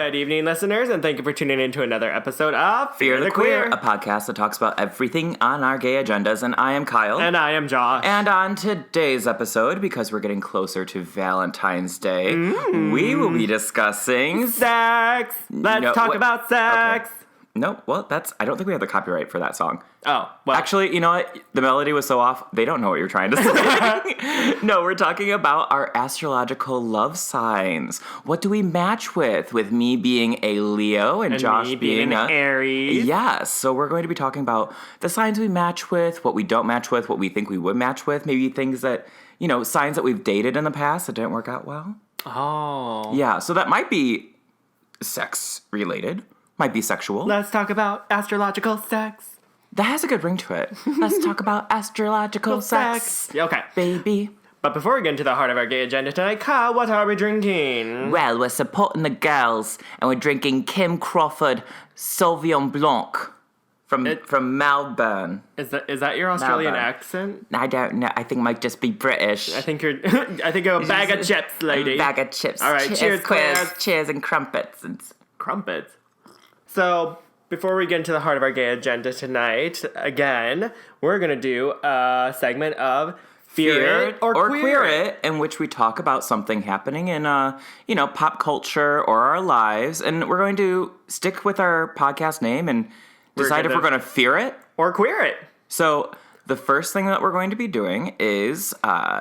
Good evening, listeners, and thank you for tuning in to another episode of Fear the Queer, a podcast that talks about everything on our gay agendas. And I am Kyle. And I am Josh. And on today's episode, because we're getting closer to Valentine's Day, we will be discussing... Sex! Let's talk about sex! Okay. No, well, I don't think we have the copyright for that song. Oh, well. Actually, you know what? The melody was so off, they don't know what you're trying to say. No, we're talking about our astrological love signs. What do we match with? With me being a Leo and Josh me being an Aries. Yes, so we're going to be talking about the signs we match with, what we don't match with, what we think we would match with, maybe things that, signs that we've dated in the past that didn't work out well. Oh. Yeah, so that might be sex related. Might be sexual. Let's talk about astrological sex. That has a good ring to it. Let's talk about astrological sex. Okay. Baby. But before we get into the heart of our gay agenda tonight, Kyle, what are we drinking? Well, we're supporting the girls, and we're drinking Kim Crawford Sauvignon Blanc from Melbourne. Is that your Australian Melbourne. accent? I don't know. I think it might just be British. I think you're a bag of chips, lady. A bag of chips. All right, cheers, queers. Cheers and crumpets. Crumpets. So, before we get into the heart of our gay agenda tonight, again, we're going to do a segment of Fear It or Queer It, in which we talk about something happening in, pop culture or our lives, and we're going to stick with our podcast name and decide if we're going to fear it or queer it. So, the first thing that we're going to be doing is,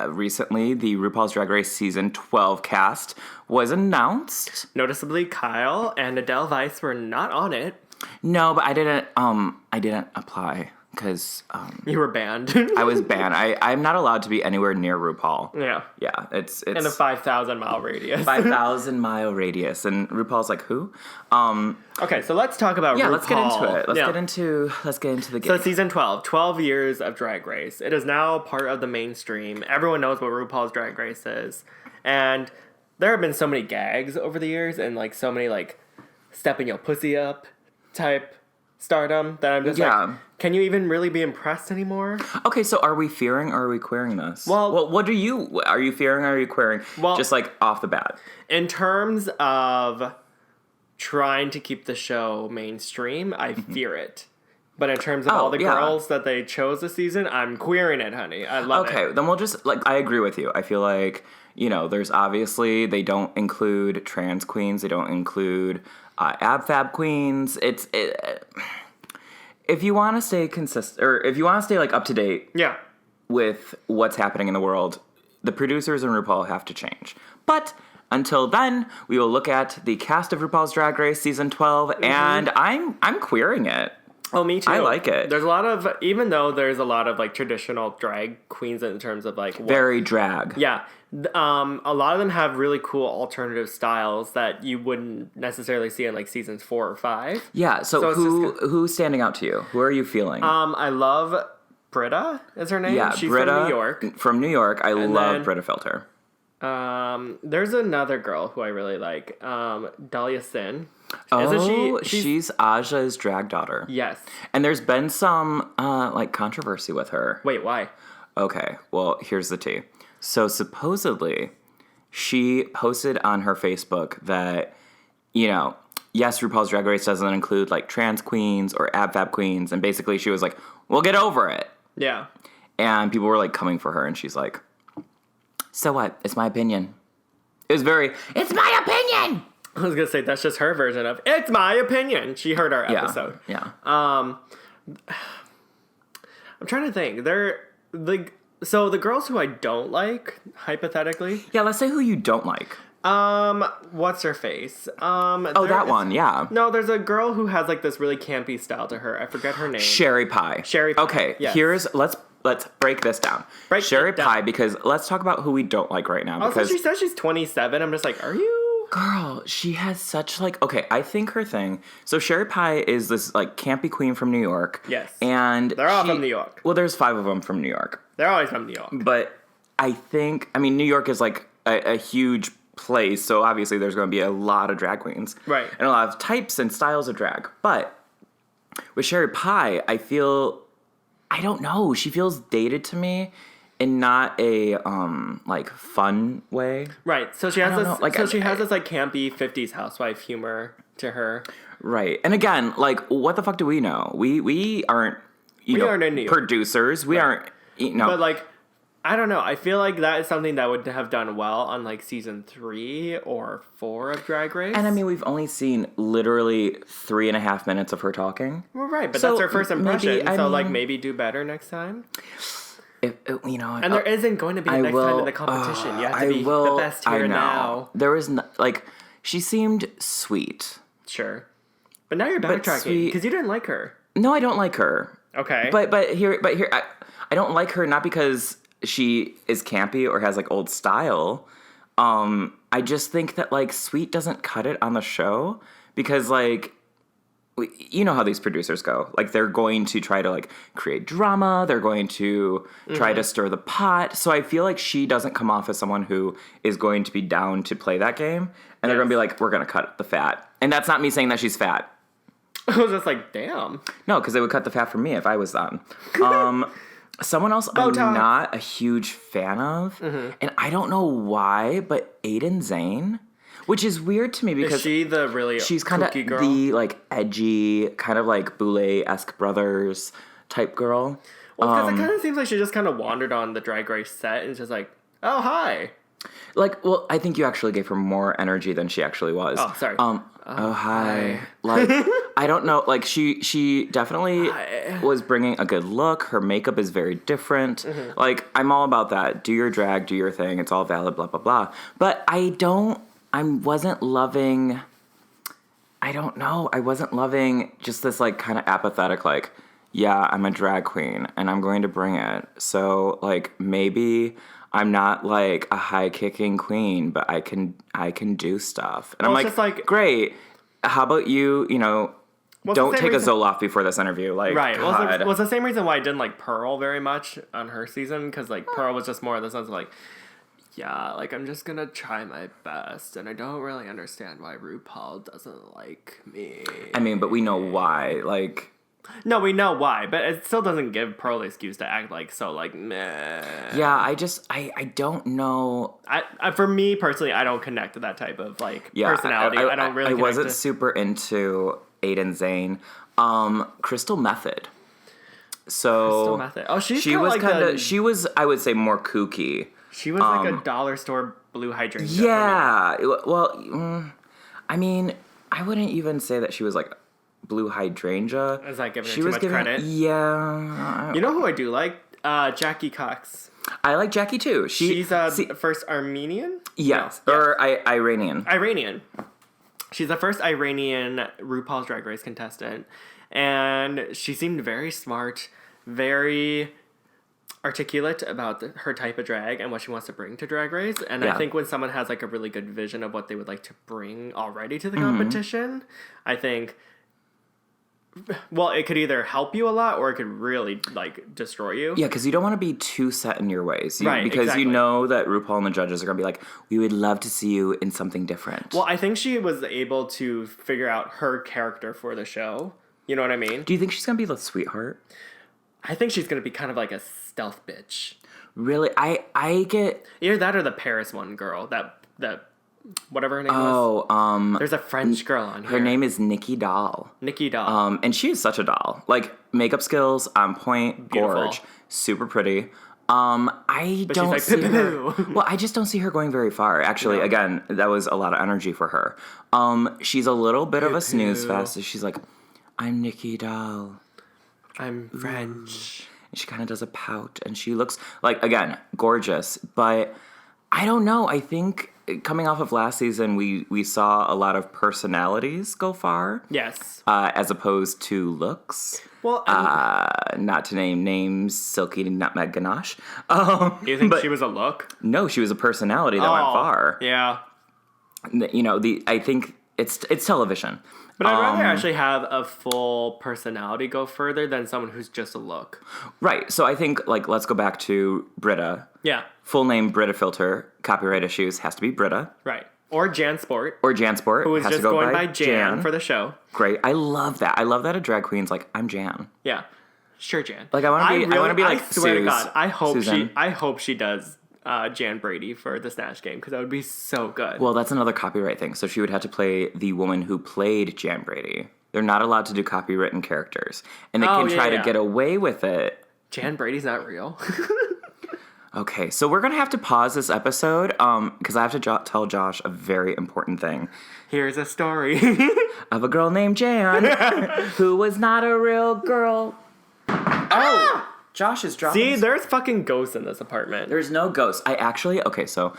recently, the RuPaul's Drag Race Season 12 cast was announced. Noticeably, Kyle and Adele Weiss were not on it. No, but I didn't apply because you were banned. I was banned. I'm not allowed to be anywhere near RuPaul. Yeah. Yeah, it's in a 5,000-mile radius. 5,000-mile radius, and RuPaul's like, who? Okay, so let's talk about RuPaul. Yeah, let's get into it. Let's get into the game. So season 12 years of Drag Race. It is now part of the mainstream. Everyone knows what RuPaul's Drag Race is. And there have been so many gags over the years and so many stepping your pussy up type stardom that I'm just can you even really be impressed anymore? Okay, so are we fearing or are we queering this? Well, what are you fearing or are you queering? Well, just off the bat. In terms of trying to keep the show mainstream, I fear it. But in terms of all the girls that they chose this season, I'm queering it, honey. I love it. Okay, then we'll just, I agree with you. I feel like, there's obviously, they don't include trans queens. They don't include ab-fab queens. If you want to stay consistent, or if you want to stay, up to date with what's happening in the world, the producers and RuPaul have to change. But until then, we will look at the cast of RuPaul's Drag Race Season 12, and I'm queering it. Oh, me too. I like it. There's a lot of, even though there's a lot of traditional drag queens in terms of very drag. Yeah. A lot of them have really cool alternative styles that you wouldn't necessarily see in seasons 4 or 5. Yeah. So who's standing out to you? Who are you feeling? I love Britta is her name. Yeah, she's Britta, from New York. From New York. I love Britta Filter. There's another girl who I really like. Dahlia Sin. She's Aja's drag daughter. Yes. And there's been some controversy with her. Wait, why? Okay, well, here's the tea. So supposedly, she posted on her Facebook that, yes, RuPaul's Drag Race doesn't include trans queens or ab-fab queens, and basically she was like, "We'll get over it." Yeah. And people were coming for her, and she's like, "So what? It's my opinion." It's my opinion. I was gonna say that's just her version of "It's my opinion." She heard our episode. Yeah. I'm trying to think. So the girls who I don't like, hypothetically. Yeah, let's say who you don't like. What's her face? That one, yeah. No, there's a girl who has this really campy style to her. I forget her name. Sherry Pie. Okay, yes. Let's break this down. Sherry Pie, because let's talk about who we don't like right now. Also, she says she's 27. I'm just are you? Girl, she has such okay, I think her thing. So Sherry Pie is this campy queen from New York. Yes. And they're all from New York. Well, there's 5 of them from New York. They're always from New York. But I think, New York is a huge place, so obviously there's going to be a lot of drag queens. Right. And a lot of types and styles of drag. But with Sherry Pie, I don't know, she feels dated to me. in not a like fun way. Right. So she has this like she has this like campy 50s housewife humor to her. Right. And again, like what the fuck do we know? We aren't aren't producers. We aren't But like I don't know. I feel like that is something that would have done well on like season 3 or 4 of Drag Race. And I mean, we've only seen literally 3.5 minutes of her talking. Well, right, but that's her first impression. Maybe do better next time. And there isn't going to be a next time in the competition. You have to be the best here and now. There was she seemed sweet. Sure, but now you're backtracking because you didn't like her. No, I don't like her. Okay, but here, I don't like her not because she is campy or has like old style. I just think that like sweet doesn't cut it on the show because like you know how these producers go. Like they're going to try to like create drama. They're going to try to stir the pot. So I feel like she doesn't come off as someone who is going to be down to play that game. And they're going to be like, we're going to cut the fat. And that's not me saying that she's fat. I was just like, damn. No, because they would cut the fat for me if I was on. Someone else I'm not a huge fan of, and I don't know why, but Aiden Zane, which is weird to me because is she the really she's kind of the like edgy, kind of like Boulay-esque Brothers type girl. Well, because it kind of seems like she just kind of wandered on the Drag Race set and just like, oh hi. Like, well, I think you actually gave her more energy than she actually was. Oh, sorry. Oh, hi. Like, I don't know. Like, she definitely was bringing a good look. Her makeup is very different. Like, I'm all about that. Do your drag, do your thing. It's all valid, blah, blah, blah. But I wasn't loving just this, like, kind of apathetic, like, yeah, I'm a drag queen and I'm going to bring it. So, like, maybe I'm not like a high-kicking queen, but I can do stuff. And I'm like, great. How about you don't take a Zoloft before this interview. Like, right. Well, it's the same reason why I didn't like Pearl very much on her season, because like Pearl was just more in the sense of like, yeah, like I'm just gonna try my best, and I don't really understand why RuPaul doesn't like me. I mean, but we know why. Like, no, we know why, but it still doesn't give Pearl the excuse to act like so like meh. Yeah, I don't know. For me personally, I don't connect to that type of like personality. I don't really. I wasn't super into Aiden Zane. Crystal Method. So Crystal Method. Oh, she was like kind of. She was, I would say, more kooky. She was like a dollar store blue hydrangea. Yeah. Well, I mean, I wouldn't even say that she was like blue hydrangea. Is that giving her too much credit? Yeah. You know who I do like? Jackie Cox. I like Jackie too. She's first Armenian? Yes. No. Or Iranian. Iranian. She's the first Iranian RuPaul's Drag Race contestant. And she seemed very smart, very articulate about her type of drag and what she wants to bring to Drag Race. And I think when someone has like a really good vision of what they would like to bring already to the competition, I think, well, it could either help you a lot or it could really like destroy you. Yeah, because you don't want to be too set in your ways. Because you know that RuPaul and the judges are going to be like, we would love to see you in something different. Well, I think she was able to figure out her character for the show. You know what I mean? Do you think she's going to be the sweetheart? I think she's going to be kind of like a stealth bitch. Really? I get... Either that or the Paris one girl. That whatever her name was. There's a French girl on here. Her name is Nikki Doll. Nikki Doll. And she is such a doll. Like, makeup skills on point, gorge, super pretty. I don't see her... Well, I just don't see her going very far. Actually, again, that was a lot of energy for her. She's a little bit of a snooze fest. She's like, I'm Nikki Doll. I'm French. And she kind of does a pout, and she looks like, again, gorgeous. But I don't know. I think coming off of last season, we saw a lot of personalities go far. Yes. As opposed to looks. Well, not to name names, Silky Nutmeg Ganache. You think she was a look? No, she was a personality that went far. Yeah. I think it's television. But I'd rather actually have a full personality go further than someone who's just a look. Right. So I think, like, let's go back to Britta. Yeah. Full name, Britta Filter. Copyright issues, has to be Britta. Right. Or Jan Sport. Who is just going by Jan for the show. Great. I love that. I love that a drag queen's like, I'm Jan. Yeah. Sure, Jan. Like I want to be like I swear to God, Susan. I hope she does Jan Brady for the Snatch Game because that would be so good. Well, that's another copyright thing. So she would have to play the woman who played Jan Brady. They're not allowed to do copywritten characters, and they can try to get away with it. Jan Brady's not real. Okay, so we're gonna have to pause this episode because I have to tell Josh a very important thing. Here's a story of a girl named Jan who was not a real girl. Oh, Josh is dropping. See, there's fucking ghosts in this apartment. There's no ghosts. So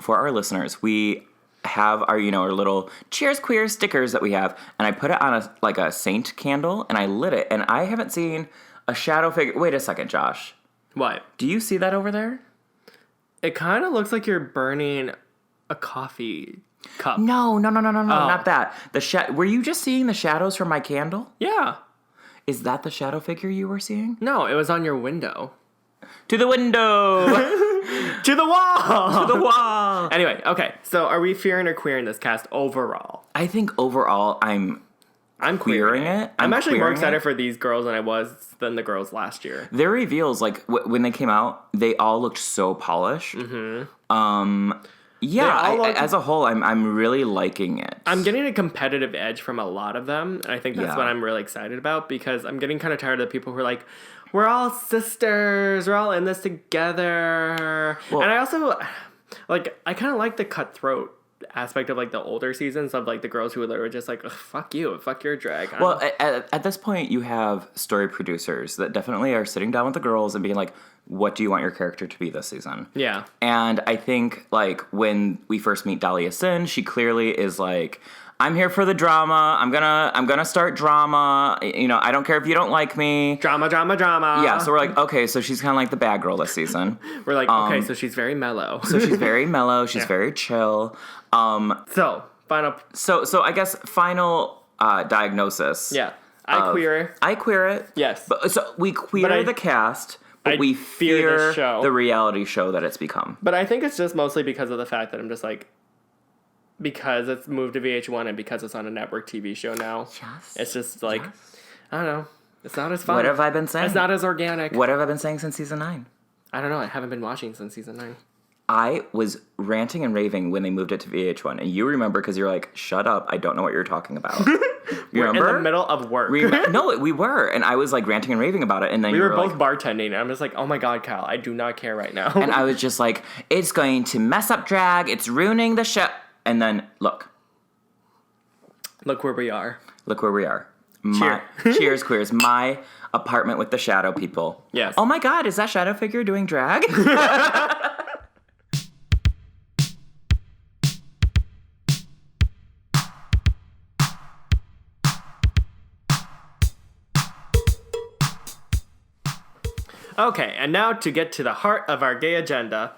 for our listeners, we have our little Cheers Queer stickers that we have, and I put it on a saint candle, and I lit it, and I haven't seen a shadow figure. Wait a second, Josh. What? Do you see that over there? It kind of looks like you're burning a coffee cup. No, not that. Were you just seeing the shadows from my candle? Yeah. Is that the shadow figure you were seeing? No, it was on your window. To the window! To the wall! To the wall! Anyway, okay. So are we fearing or queering this cast overall? I think overall I'm queering it. I'm actually more excited for these girls than the girls last year. Their reveals, like when they came out, they all looked so polished. Mm-hmm. As a whole, I'm really liking it. I'm getting a competitive edge from a lot of them, and I think that's what I'm really excited about because I'm getting kind of tired of the people who are like, we're all sisters, we're all in this together. Well, and I also, I kind of like the cutthroat aspect of the older seasons of the girls who were just like, fuck you, fuck your drag. Well, at this point you have story producers that definitely are sitting down with the girls and being like, what do you want your character to be this season? Yeah. And I think when we first meet Dahlia Sin, she clearly is like, I'm here for the drama. I'm gonna start drama. I don't care if you don't like me. Drama. Yeah, so we're like, okay, so she's kind of like the bad girl this season. We're like, okay, so she's very mellow. She's very chill. So I guess final diagnosis. Yeah, I queer it. Yes. So we queer the cast, but we fear the reality show that it's become. But I think it's just mostly because of the fact that I'm just like, because it's moved to VH1 and because it's on a network TV show now. Yes. It's just I don't know. It's not as fun. What have I been saying? It's not as organic. What have I been saying since season 9? I don't know. I haven't been watching since season 9. I was ranting and raving when they moved it to VH1, and you remember because you're like, shut up, I don't know what you're talking about. We're in the middle of work. No, we were, and I was ranting and raving about it, and then we were both bartending, and I'm just like, oh my god, Kyle, I do not care right now. And I was just like, it's going to mess up drag, it's ruining the show. And then, look where we are. Cheers, queers. My apartment with the shadow people. Yes. Oh my god, is that shadow figure doing drag? Okay, and now to get to the heart of our gay agenda.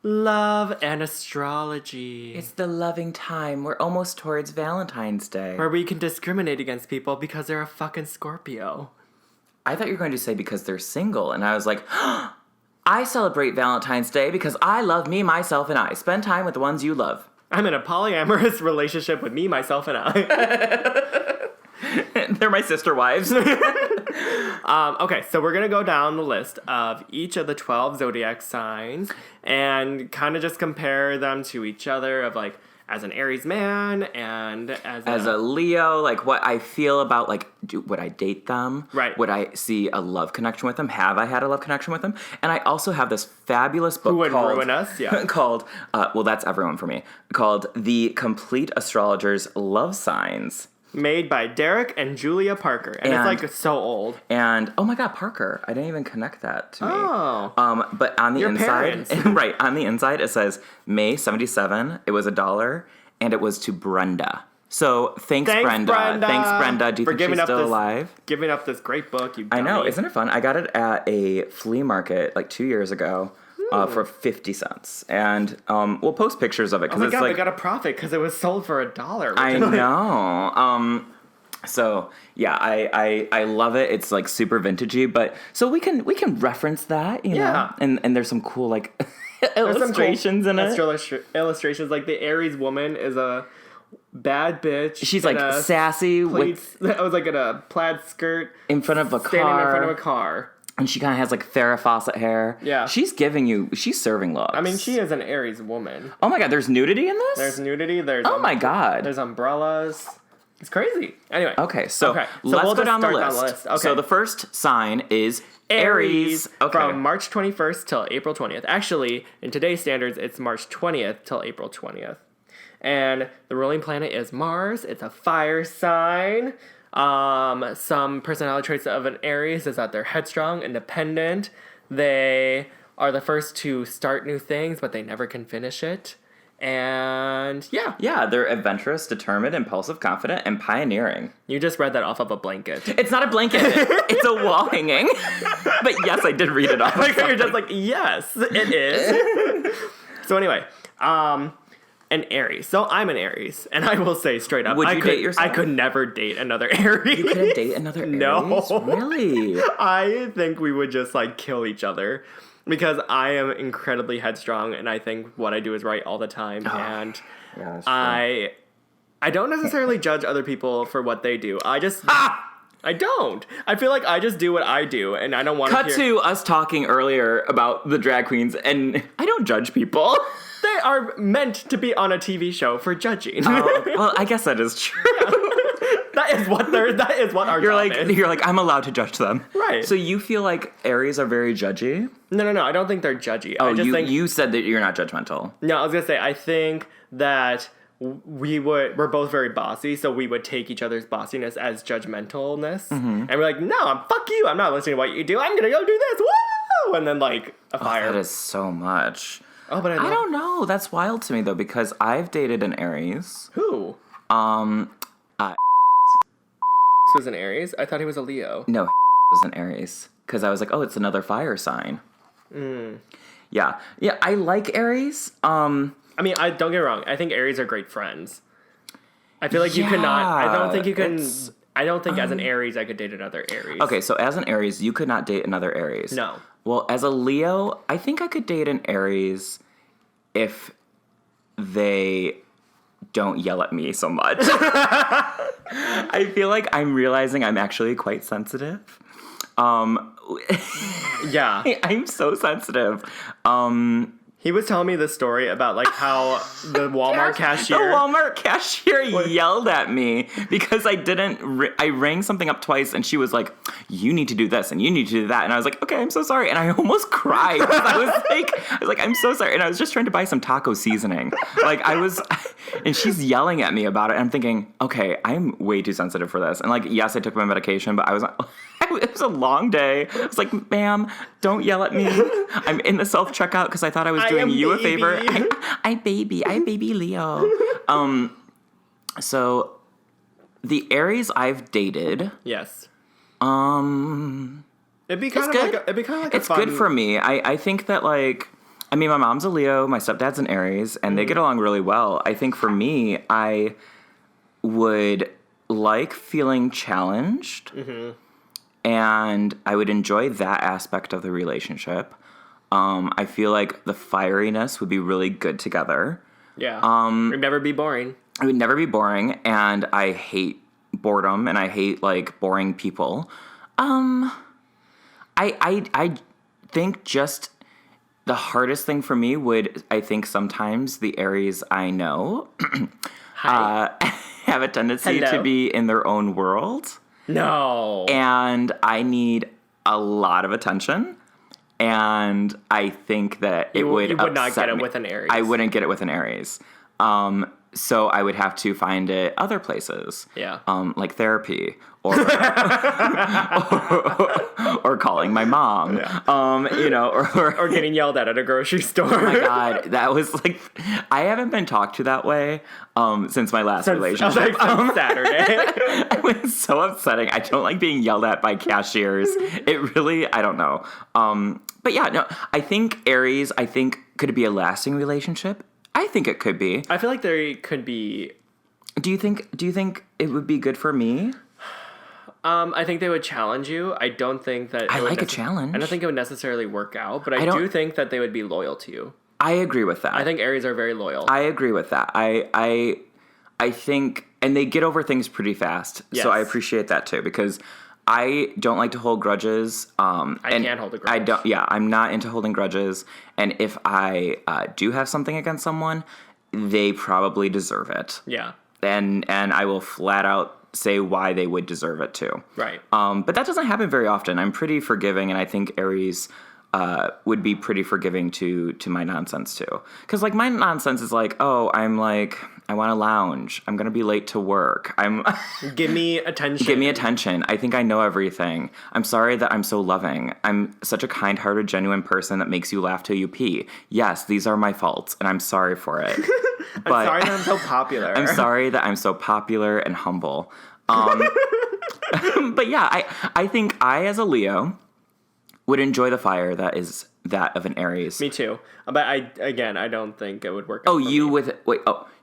Love and astrology. It's the loving time. We're almost towards Valentine's Day. Where we can discriminate against people because they're a fucking Scorpio. I thought you were going to say because they're single, and I was like, I celebrate Valentine's Day because I love me, myself, and I. Spend time with the ones you love. I'm in a polyamorous relationship with me, myself, and I. They're my sister wives. Okay, so we're going to go down the list of each of the 12 zodiac signs and kind of just compare them to each other of as an Aries man and as a Leo, what I feel about, would I date them? Right. Would I see a love connection with them? Have I had a love connection with them? And I also have this fabulous book Who would ruin us? Yeah. called, that's everyone for me, called The Complete Astrologer's Love Signs. Made by Derek and Julia Parker. And it's so old. And, oh my god, Parker. I didn't even connect that to me. Oh. But on the inside, parents. right, on the inside it says May 77, it was $1, and it was to Brenda. So, thanks Brenda. Thanks, Brenda. Do you think she's still alive? Giving up this great book, you dummy. I know, isn't it fun? I got it at a flea market 2 years ago. For 50 cents. And we'll post pictures of it. Oh my god, we got a profit because it was sold for $1. I know. So, yeah, I love it. It's super vintagey. But, so we can reference that, you know? And there's some cool, illustrations in it. Illustrations. The Aries woman is a bad bitch. She's like sassy I was like in a plaid skirt in front of a car. Standing in front of a car. And she kind of has like Farrah Fawcett hair. Yeah. She's serving looks. I mean, she is an Aries woman. Oh my god, there's nudity in this? There's nudity. My god. There's umbrellas. It's crazy. Anyway. Okay, so let's go down the list. Okay. So the first sign is Aries. From March 21st till April 20th. Actually, in today's standards, it's March 20th till April 20th. And the ruling planet is Mars. It's a fire sign. Some personality traits of an Aries is that they're headstrong, independent. They are the first to start new things, but they never can finish it. And yeah. Yeah, they're adventurous, determined, impulsive, confident, and pioneering. You just read that off of a blanket. It's not a blanket. It's a wall hanging. But yes, I did read it off. Like you're just like, yes, it is. So anyway, an Aries. So I'm an Aries, and I will say straight up, would you date yourself? I could never date another Aries. You couldn't date another Aries? No. Really? I think we would just like kill each other. Because I am incredibly headstrong, and I think what I do is right all the time, and I don't necessarily judge other people for what they do. I don't. I feel like I just do what I do, and I don't want to Cut to us talking earlier about the drag queens, and I don't judge people. They are meant to be on a TV show for judging. Well, I guess that is true. Yeah. That is what our job is. You're like, I'm allowed to judge them. Right. So you feel like Aries are very judgy? No. I don't think they're judgy. Oh, you said that you're not judgmental. No, I was going to say, I think that we're both very bossy, so we would take each other's bossiness as judgmentalness. Mm-hmm. And we're like, no, fuck you. I'm not listening to what you do. I'm going to go do this. Woo! And then like a fire. That is so much. Oh, but I don't know. That's wild to me though, because I've dated an Aries. Who? Was an Aries? I thought he was a Leo. No, was an Aries. Because I was like, oh, it's another fire sign. Yeah, I like Aries. I mean, don't get me wrong. I think Aries are great friends. I feel like you could not. I don't think you can. I don't think as an Aries I could date another Aries. Okay, so as an Aries, you could not date another Aries. No. Well, as a Leo, I think I could date an Aries if they don't yell at me so much. I feel like I'm realizing I'm actually quite sensitive. Yeah. I'm so sensitive. He was telling me the story about like how the Walmart cashier... The Walmart cashier yelled at me because I didn't... I rang something up twice and she was like, you need to do this and you need to do that. And I was like, okay, I'm so sorry. And I almost cried. I was like, I'm so sorry. And I was just trying to buy some taco seasoning. And she's yelling at me about it. And I'm thinking, okay, I'm way too sensitive for this. And like, yes, I took my medication, but I was... It was a long day. I was like, ma'am, don't yell at me. I'm in the self-checkout because I thought I was doing you a favor. I baby Leo. So the Aries I've dated. Yes. It'd be kind of like it's good for me. I think that like, I mean, my mom's a Leo, my stepdad's an Aries, and they get along really well. I think for me, I would like feeling challenged. Mm-hmm. And I would enjoy that aspect of the relationship. I feel like the fieriness would be really good together. Yeah. It would never be boring. It would never be boring, and I hate boredom, and I hate like boring people. I think just the hardest thing for me would, I think sometimes the Aries I know have a tendency to be in their own world. No. And I need a lot of attention. And I think that you would not get it with an Aries. I wouldn't get it with an Aries. So I would have to find it other places. Yeah. Like therapy or or calling my mom. Yeah. Or getting yelled at a grocery store. Oh my God. That was like, I haven't been talked to that way since my last relationship. Since Saturday. It was so upsetting. I don't like being yelled at by cashiers. It really, I don't know. But yeah, no, I think Aries, could it be a lasting relationship? I think it could be. I feel like there could be. Do you think it would be good for me? I think they would challenge you. I don't think that... I like a challenge. I don't think it would necessarily work out, but I do think that they would be loyal to you. I agree with that. I think Aries are very loyal. I agree with that. I I think, and they get over things pretty fast. Yes. So I appreciate that too, because I don't like to hold grudges. I can't hold a grudge. I'm not into holding grudges. And if I do have something against someone, they probably deserve it. Yeah. And I will flat out say why they would deserve it too. Right. But that doesn't happen very often. I'm pretty forgiving, and I think Aries would be pretty forgiving to my nonsense too. Because like my nonsense is like, oh, I want to lounge. I'm gonna be late to work. Give me attention. Give me attention. I think I know everything. I'm sorry that I'm so loving. I'm such a kind-hearted, genuine person that makes you laugh till you pee. Yes, these are my faults, and I'm sorry for it. I'm sorry that I'm so popular. I'm sorry that I'm so popular and humble. But yeah, I think I, as a Leo, would enjoy the fire that is that of an Aries. Me too. But I don't think it would work.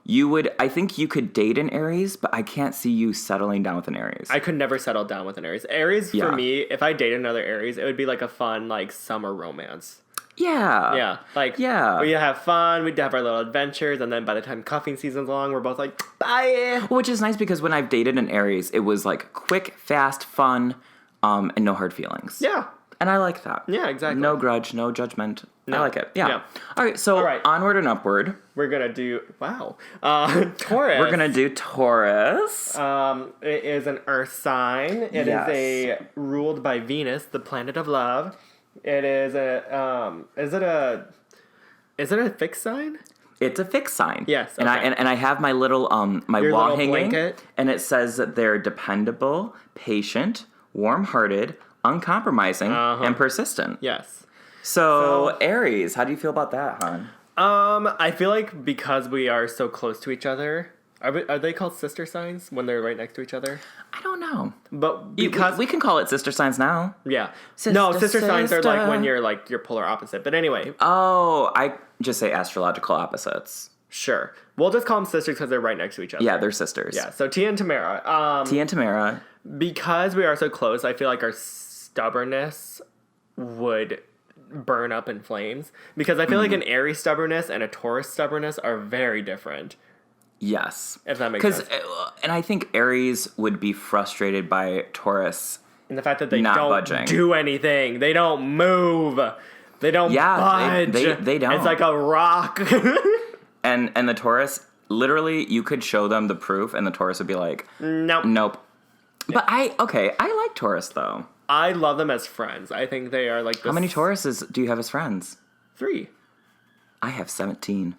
You would, I think you could date an Aries, but I can't see you settling down with an Aries. I could never settle down with an Aries. Aries, for me, if I date another Aries, it would be like a fun, like, summer romance. Yeah. Yeah. Like, we'd have fun, we'd have our little adventures, and then by the time cuffing season's long, we're both like, bye! Which is nice because when I've dated an Aries, it was like quick, fast, fun, and no hard feelings. Yeah. And I like that. Yeah, exactly. No grudge, no judgment. No. I like it. Yeah. All right, so onward and upward. We're going to do, Taurus. We're going to do Taurus. It is an earth sign. It is ruled by Venus, the planet of love. It is is it a fixed sign? It's a fixed sign. Yes. Okay. And I have my little my Your wall little hanging, blanket. And it says that they're dependable, patient, warm-hearted, uncompromising, and persistent. Yes. So Aries, how do you feel about that, hon? I feel like because we are so close to each other, are they called sister signs when they're right next to each other? I don't know. But because we can call it sister signs now. Yeah. Sister signs are like when you're like your polar opposite. But anyway. Oh, I just say astrological opposites. Sure. We'll just call them sisters because they're right next to each other. Yeah, they're sisters. Yeah. So Tia and Tamara. Because we are so close, I feel like our stubbornness would burn up in flames. Because I feel like an Aries stubbornness and a Taurus stubbornness are very different. Yes. If that makes sense. And I think Aries would be frustrated by Taurus and the fact that they don't budging. Do anything. They don't move. They don't budge. They don't. It's like a rock. and the Taurus, literally, you could show them the proof and the Taurus would be like, Nope. But I like Taurus, though. I love them as friends. I think they are like How many Tauruses do you have as friends? 3. I have 17.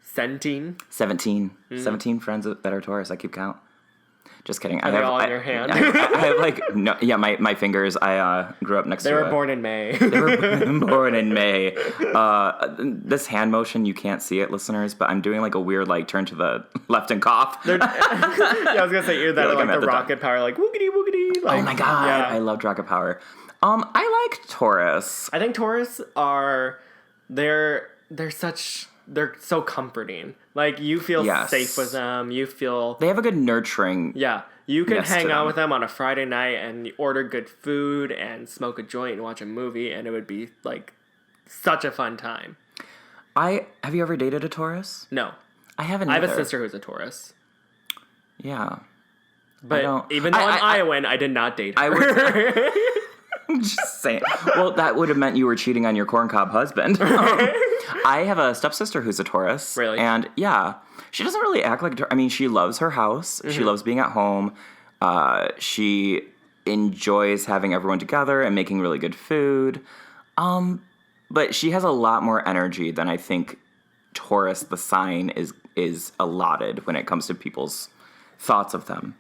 17? 17. 17 friends that are Taurus. I keep count. Just kidding. Are they all in your hand? I have like, no, yeah, my fingers. I grew up next to They were born in May. They were born in May. This hand motion, you can't see it, listeners, but I'm doing like a weird like turn to the left and cough. Yeah, I was going to say, you're that like the rocket power, like woogity woogity. Like, oh my God. Yeah. I love rocket power. I like Taurus. I think Taurus are, they're so comforting. Like, you feel safe with them. You feel... They have a good nurturing... Yeah. You can hang out with them on a Friday night and order good food and smoke a joint and watch a movie, and it would be, like, such a fun time. Have you ever dated a Taurus? No. I haven't either. I have a sister who's a Taurus. Yeah. But even though I'm Iowan, I did not date her. Just saying. Well, that would have meant you were cheating on your corncob husband. I have a stepsister who's a Taurus. Really? And yeah, she doesn't really act like I mean, she loves her house. Mm-hmm. She loves being at home. She enjoys having everyone together and making really good food. But she has a lot more energy than I think Taurus, the sign, is allotted when it comes to people's thoughts of them.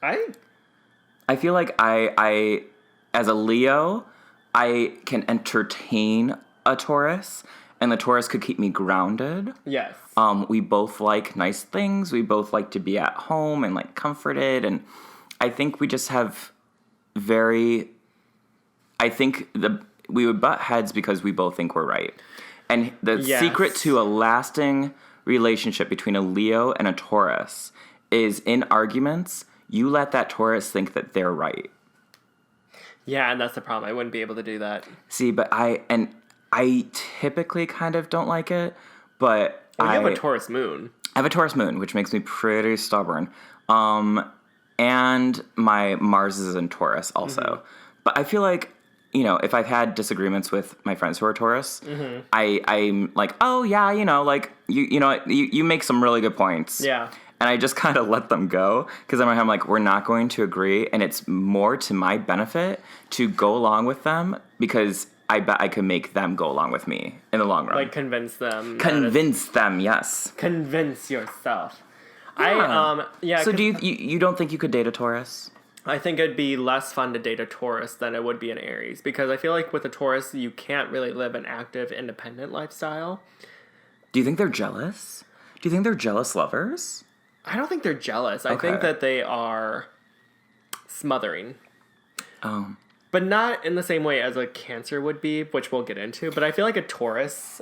I feel like I as a Leo, I can entertain a Taurus, and the Taurus could keep me grounded. Yes. We both like nice things. We both like to be at home and like comforted, and I think we just have we would butt heads because we both think we're right. And the secret to a lasting relationship between a Leo and a Taurus is in arguments, you let that Taurus think that they're right. Yeah, and that's the problem. I wouldn't be able to do that. See, but I typically kind of don't like it, but you have a Taurus moon. I have a Taurus moon, which makes me pretty stubborn. And my Mars is in Taurus also. Mm-hmm. But I feel like, you know, if I've had disagreements with my friends who are Taurus, mm-hmm. I'm like, oh, yeah, you know, like, you make some really good points. Yeah. And I just kind of let them go because I'm like, we're not going to agree. And it's more to my benefit to go along with them because I bet I could make them go along with me in the long run. Like convince them. Convince them, yes. Convince yourself. So do you don't think you could date a Taurus? I think it'd be less fun to date a Taurus than it would be an Aries because I feel like with a Taurus you can't really live an active, independent lifestyle. Do you think they're jealous? Do you think they're jealous lovers? I don't think they're jealous. I think that they are smothering. Oh. But not in the same way as a Cancer would be, which we'll get into. But I feel like a Taurus,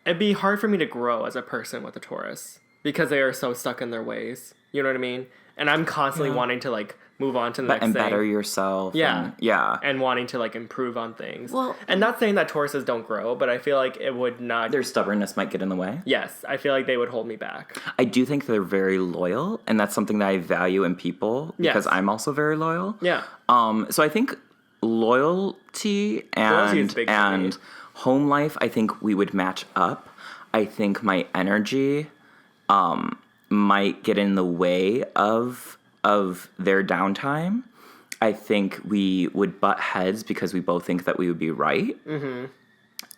it'd be hard for me to grow as a person with a Taurus because they are so stuck in their ways. You know what I mean? And I'm constantly wanting to, like, move on to the next thing. And better yourself. Yeah. Yeah. And wanting to, like, improve on things. Well, and not saying that Tauruses don't grow, but I feel like it would not... Their stubbornness might get in the way. Yes. I feel like they would hold me back. I do think they're very loyal, and that's something that I value in people because I'm also very loyal. Yeah. So I think loyalty and home life, I think we would match up. I think my energy... might get in the way of their downtime. I think we would butt heads because we both think that we would be right. Mm-hmm.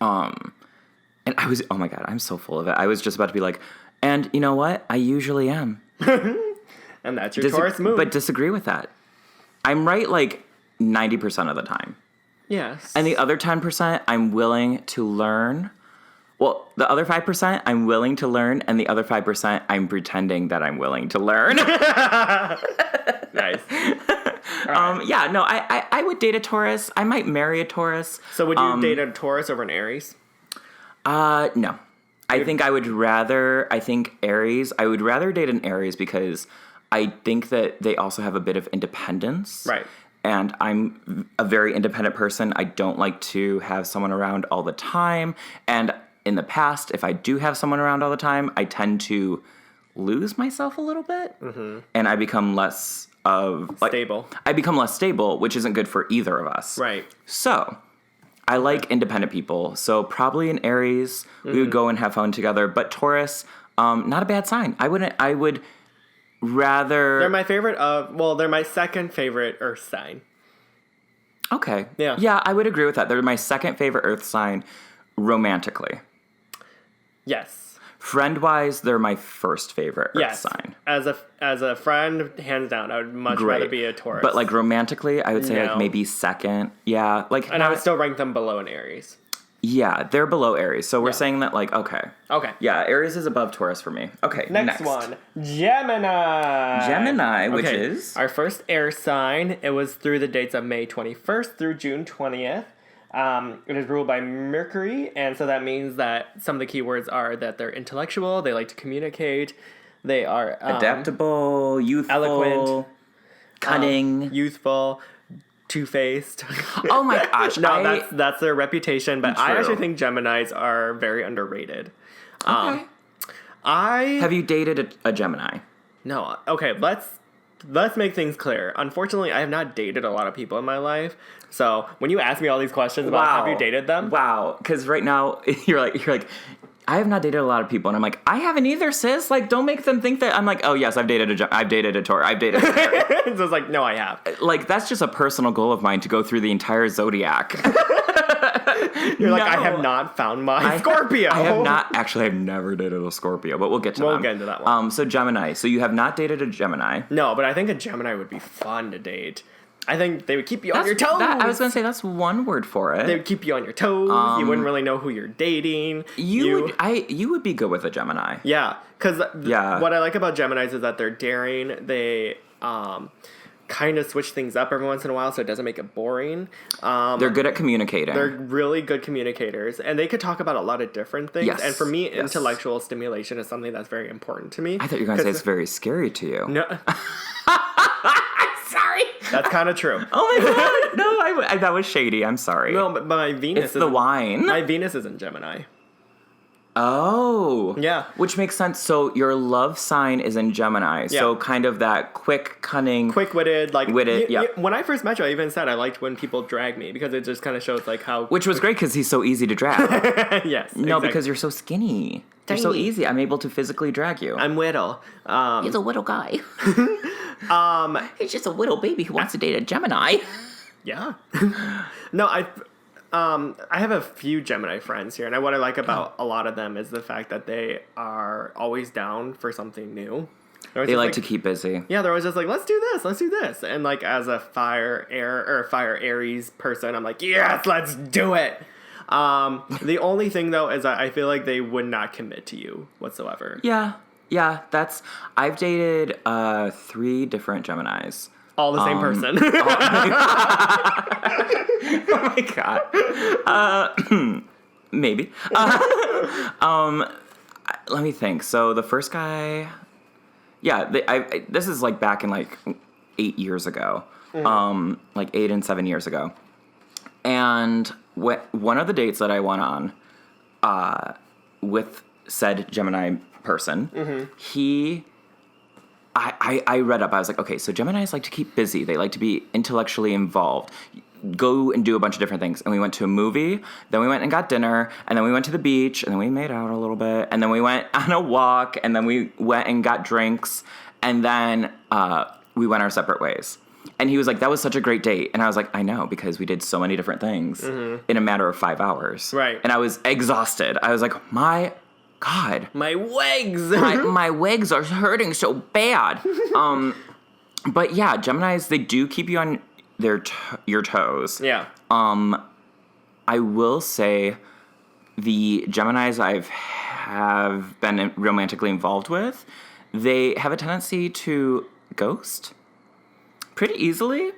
And I was, oh my God, I'm so full of it. I was just about to be like, and you know what? I usually am. And that's your Taurus moon. But disagree with that. I'm right like 90% of the time. Yes. And the other 10%, I'm willing to learn. Well, the other 5%, I'm willing to learn, and the other 5%, I'm pretending that I'm willing to learn. Nice. Right. Yeah, no, I would date a Taurus. I might marry a Taurus. So would you date a Taurus over an Aries? No. I think I would rather date an Aries because I think that they also have a bit of independence. Right. And I'm a very independent person. I don't like to have someone around all the time. And in the past, if I do have someone around all the time, I tend to lose myself a little bit. Mm-hmm. And I become less stable. I become less stable, which isn't good for either of us. Right. So I like independent people. So probably an Aries, we would go and have fun together. But Taurus, not a bad sign. I would rather... They're my favorite they're my second favorite Earth sign. Okay. Yeah. Yeah, I would agree with that. They're my second favorite Earth sign romantically. Yes. Friend-wise, they're my first favorite Earth sign. As a friend, hands down, I would much rather be a Taurus. But like romantically, I would say like maybe second. Yeah, like and I would still rank them below an Aries. Yeah, they're below Aries. So we're saying that like okay. Yeah, Aries is above Taurus for me. Okay, next one. Gemini. Gemini, which is our first air sign. It was through the dates of May 21st through June 20th. It is ruled by Mercury, and so that means that some of the keywords are that they're intellectual, they like to communicate, they are adaptable, youthful, eloquent, cunning, youthful, two-faced. Oh my gosh! No, that's their reputation, but true. I actually think Geminis are very underrated. Okay. Have you dated a Gemini? No. Okay, let's make things clear. Unfortunately, I have not dated a lot of people in my life. So when you ask me all these questions about have you dated them? Wow. Because right now you're like, I have not dated a lot of people, and I'm like, I haven't either, sis. Like, don't make them think that I'm like, oh yes, I've dated a Taurus, I've dated a Aries. So it's like, no, I have. Like that's just a personal goal of mine to go through the entire zodiac. You're like, I have not found my Scorpio. I've never dated a Scorpio, but we'll get to that. We'll get into that one. So Gemini. So you have not dated a Gemini. No, but I think a Gemini would be fun to date. I think they would keep you on your toes. I was going to say, that's one word for it. They would keep you on your toes. You wouldn't really know who you're dating. You would be good with a Gemini. Yeah, because what I like about Geminis is that they're daring. They kind of switch things up every once in a while so it doesn't make it boring. They're good at communicating. They're really good communicators, and they could talk about a lot of different things. Yes. And for me, intellectual stimulation is something that's very important to me. I thought you were going to say it's very scary to you. No. Sorry. That's kind of true. Oh my God. No, that was shady. I'm sorry. No, but my Venus is the wine. My Venus is in Gemini. Oh. Yeah. Which makes sense. So your love sign is in Gemini. Yeah. So kind of that quick, cunning. Quick-witted. Witted, yeah. When I first met you, I even said I liked when people drag me because it just kind of shows like how... Which was great because he's so easy to drag. Yes, No, exactly. Because you're so skinny. You're so easy. I'm able to physically drag you. I'm whittle. He's a whittle guy. He's just a whittle baby who wants to date a Gemini. Yeah. No, I have a few Gemini friends here, and what I like about a lot of them is the fact that they are always down for something new. They like to keep busy. Yeah, they're always just like, let's do this. And like as a fire Aries person, I'm like, yes, let's do it. The only thing though is I feel like they would not commit to you whatsoever. Yeah, I've dated 3 different Geminis. All the same person. Oh my god. Maybe. Let me think. So the first guy, this is like back in like 8 years ago, like 8 and 7 years ago, and one of the dates that I went on, with said Gemini person, I read up. I was like, okay, so Geminis like to keep busy. They like to be intellectually involved. Go and do a bunch of different things. And we went to a movie, then we went and got dinner, and then we went to the beach, and then we made out a little bit, and then we went on a walk, and then we went and got drinks, and then we went our separate ways. And he was like, that was such a great date. And I was like, I know, because we did so many different things in a matter of 5 hours. Right. And I was exhausted. I was like, my God. My legs. my legs are hurting so bad. But yeah, Geminis, they do keep you on your toes. Yeah. I will say the Geminis have been romantically involved with, they have a tendency to ghost pretty easily.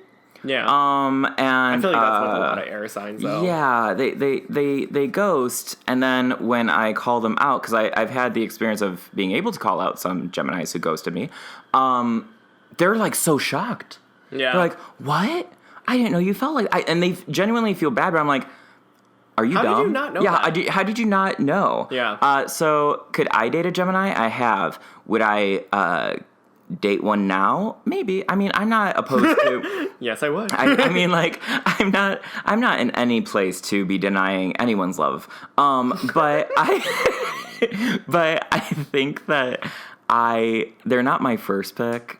Yeah. And I feel like that's with a lot of air signs, though. Yeah, they ghost, and then when I call them out, because I've had the experience of being able to call out some Geminis who ghosted me, they're like so shocked. Yeah. They're like, what? I didn't know you felt like... and they genuinely feel bad, but I'm like, are you dumb? How did you not know that? How did you not know? Yeah. So, could I date a Gemini? I have. Would I date one now? Maybe. I mean, I'm not opposed to... Yes, I would. I mean, like, I'm not in any place to be denying anyone's love. But I think that they're not my first pick.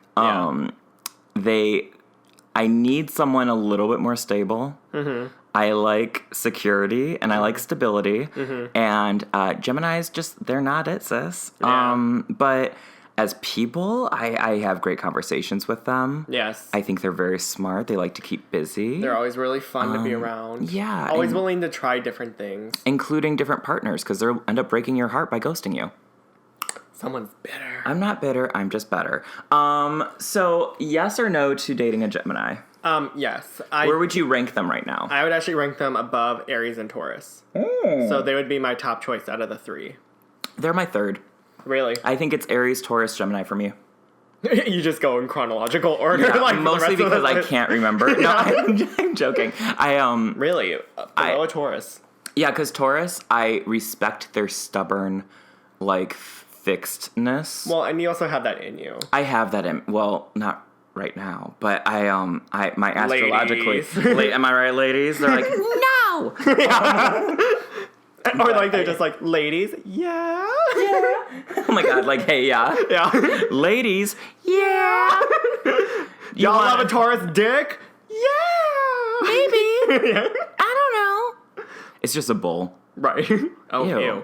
I need someone a little bit more stable. Mm-hmm. I like security and I like stability. Mm-hmm. And Geminis, they're not it, sis. Yeah. But as people, I have great conversations with them. Yes. I think they're very smart. They like to keep busy. They're always really fun to be around. Yeah. Always willing to try different things. Including different partners, because they'll end up breaking your heart by ghosting you. Someone's bitter. I'm not bitter. I'm just better. So yes or no to dating a Gemini? Yes. Where would you rank them right now? I would actually rank them above Aries and Taurus. So they would be my top choice out of the 3. They're my third. Really? I think it's Aries, Taurus, Gemini for me. You just go in chronological order? Yeah, like mostly because I can't remember. No, I'm joking. Really? Below a Taurus? Yeah, because Taurus, I respect their stubborn, like, fixedness. Well, and you also have that in you. I have that in... Well, not right now, but my astrologically... Am I right, ladies? They're like, no! Or like they're just like, ladies, yeah. Oh my god, like, hey, yeah. Yeah. Ladies, yeah. Y'all have a Taurus dick? Yeah. Maybe. Yeah. I don't know. It's just a bull. Right. Oh, ew.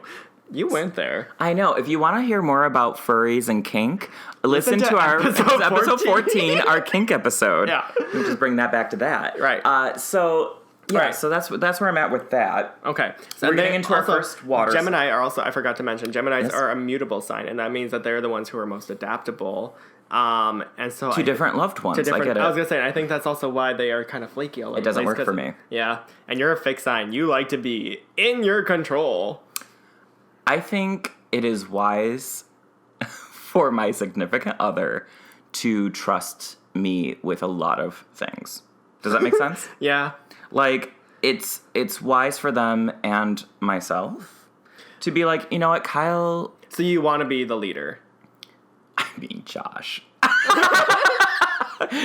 You went there. I know. If you want to hear more about furries and kink, listen to our episode 14, our kink episode. Yeah. We'll just bring that back to that. Right. So that's where I'm at with that. Okay. So we're getting into our first waters. Gemini are also, I forgot to mention, Geminis are a mutable sign, and that means that they're the ones who are most adaptable. And so different loved ones. I get it. I was gonna say, I think that's also why they are kind of flaky all over the place. It doesn't work for me. Yeah. And you're a fixed sign. You like to be in your control. I think it is wise for my significant other to trust me with a lot of things. Does that make sense? Yeah. Like, it's wise for them and myself. to be like, you know what, Kyle. So you want to be the leader? I mean, Josh.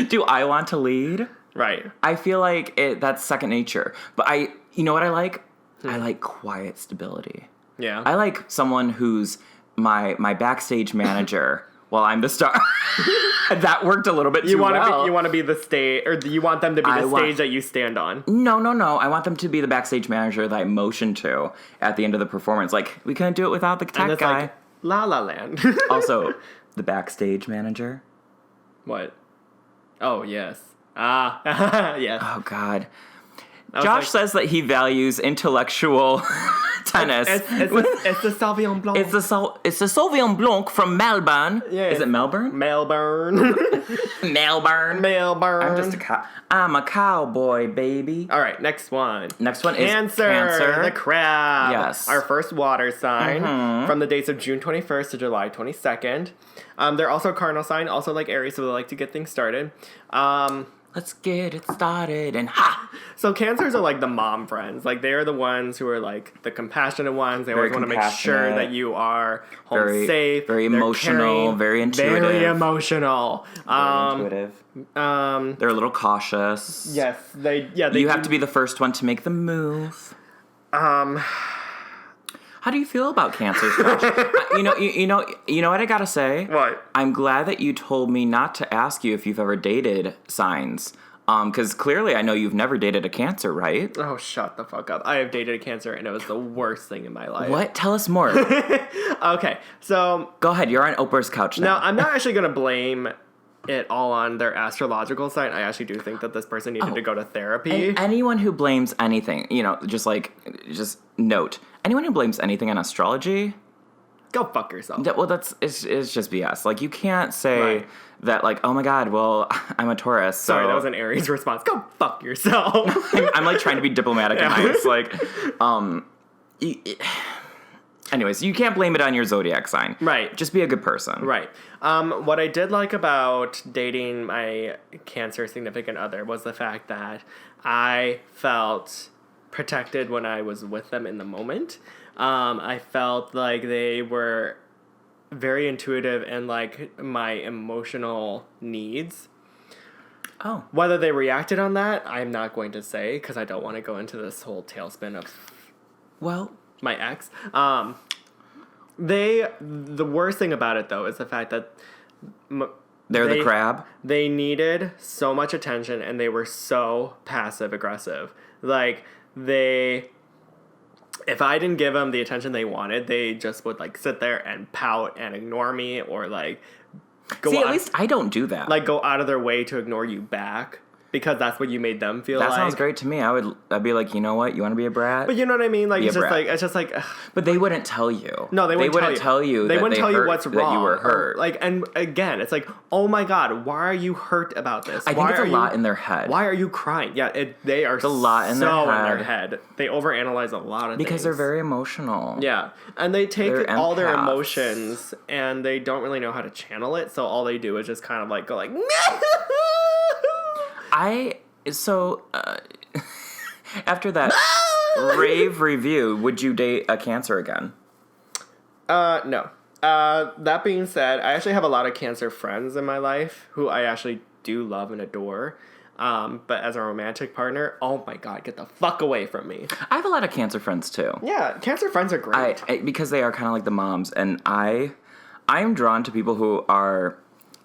Do I want to lead? Right. I feel like that's second nature. But you know what I like? I like quiet stability. Yeah. I like someone who's my backstage manager while I'm the star. That worked a little bit too well. You want to be the stage, or you want them to be the stage that you stand on? No. I want them to be the backstage manager that I motion to at the end of the performance. Like, we couldn't do it without the tech guy. Like, La La Land. Also, the backstage manager. What? Oh, yes. Yes. Oh, God. Josh says that he values intellectual tennis. It's the Sauvignon Blanc. It's the Sauvignon Blanc from Melbourne. Yeah. Is it Melbourne? Melbourne. I'm a cowboy, baby. All right, next one. Next one is Cancer. The crab. Yes. Our first water sign from the dates of June 21st to July 22nd. They're also a cardinal sign, also like Aries, so they like to get things started. Let's get it started and ha! So Cancers are like the mom friends. Like, they are the ones who are like the compassionate ones. They always want to make sure that you are home safe. Very emotional, very intuitive. Very emotional. Very intuitive. They're a little cautious. Yes, they You have to be the first one to make the move. How do you feel about Cancer, Josh? you know what I gotta say? What? I'm glad that you told me not to ask you if you've ever dated signs. Because clearly I know you've never dated a Cancer, right? Oh, shut the fuck up. I have dated a Cancer, and it was the worst thing in my life. What? Tell us more. Okay, so... Go ahead, you're on Oprah's couch now. Now, I'm not actually going to blame it all on their astrological sign. I actually do think that this person needed to go to therapy. And anyone who blames anything, just note, anyone who blames anything on astrology, go fuck yourself. It's just BS. Like, you can't say that, like, oh my God, well, I'm a Taurus. So. Sorry, that was an Aries response. Go fuck yourself. I'm like trying to be diplomatic and nice. Like, anyways, you can't blame it on your zodiac sign. Right. Just be a good person. Right. What I did like about dating my Cancer significant other was the fact that I felt protected when I was with them in the moment. I felt like they were very intuitive in like my emotional needs. Oh. Whether they reacted on that, I'm not going to say, because I don't want to go into this whole tailspin of my ex. The worst thing about it, though, is the fact that they're the crab. They needed so much attention, and they were so passive aggressive. Like, if I didn't give them the attention they wanted, they just would like sit there and pout and ignore me, or like at least I don't do that. Like, go out of their way to ignore you back. Because that's what you made them feel like. That sounds great to me. I'd be like, you know what? You want to be a brat? But you know what I mean? Like, it's just like. Ugh. But they wouldn't tell you. No, they wouldn't tell you. They wouldn't tell you what's wrong. That you were hurt. Like, and again, it's like, oh my God, why are you hurt about this? I think it's a lot in their head. Why are you crying? Yeah, they are. It's a lot in their head. They overanalyze a lot of things. Because they're very emotional. Yeah, and they take all their emotions and they don't really know how to channel it. So all they do is just kind of like go like. After that rave review, would you date a Cancer again? No. That being said, I actually have a lot of Cancer friends in my life who I actually do love and adore. But as a romantic partner, oh my God, get the fuck away from me. I have a lot of Cancer friends too. Yeah, Cancer friends are great. Because they are kind of like the moms, and I'm drawn to people who are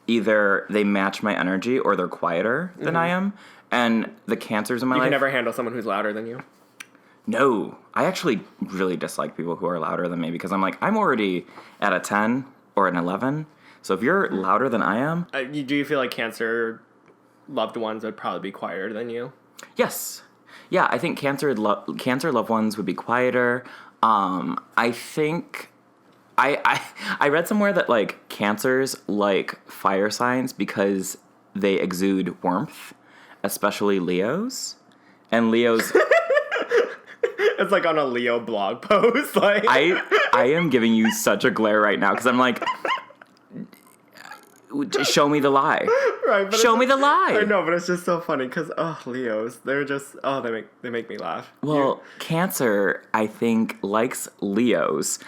either they match my energy or they're quieter than I am. And the Cancers in my life... You can never handle someone who's louder than you? No. I actually really dislike people who are louder than me, because I'm like, I'm already at a 10 or an 11. So if you're louder than I am... do you feel like Cancer loved ones would probably be quieter than you? Yes. Yeah, I think Cancer loved ones would be quieter. I think... I read somewhere that, like, Cancers like fire signs because they exude warmth. Especially Leos. And Leos... It's like on a Leo blog post. Like I am giving you such a glare right now, because I'm like... Show me the lie. Right, but Show me the lie. I know, but it's just so funny because Leos, they're just they make me laugh. Well, Cancer, I think, likes Leos.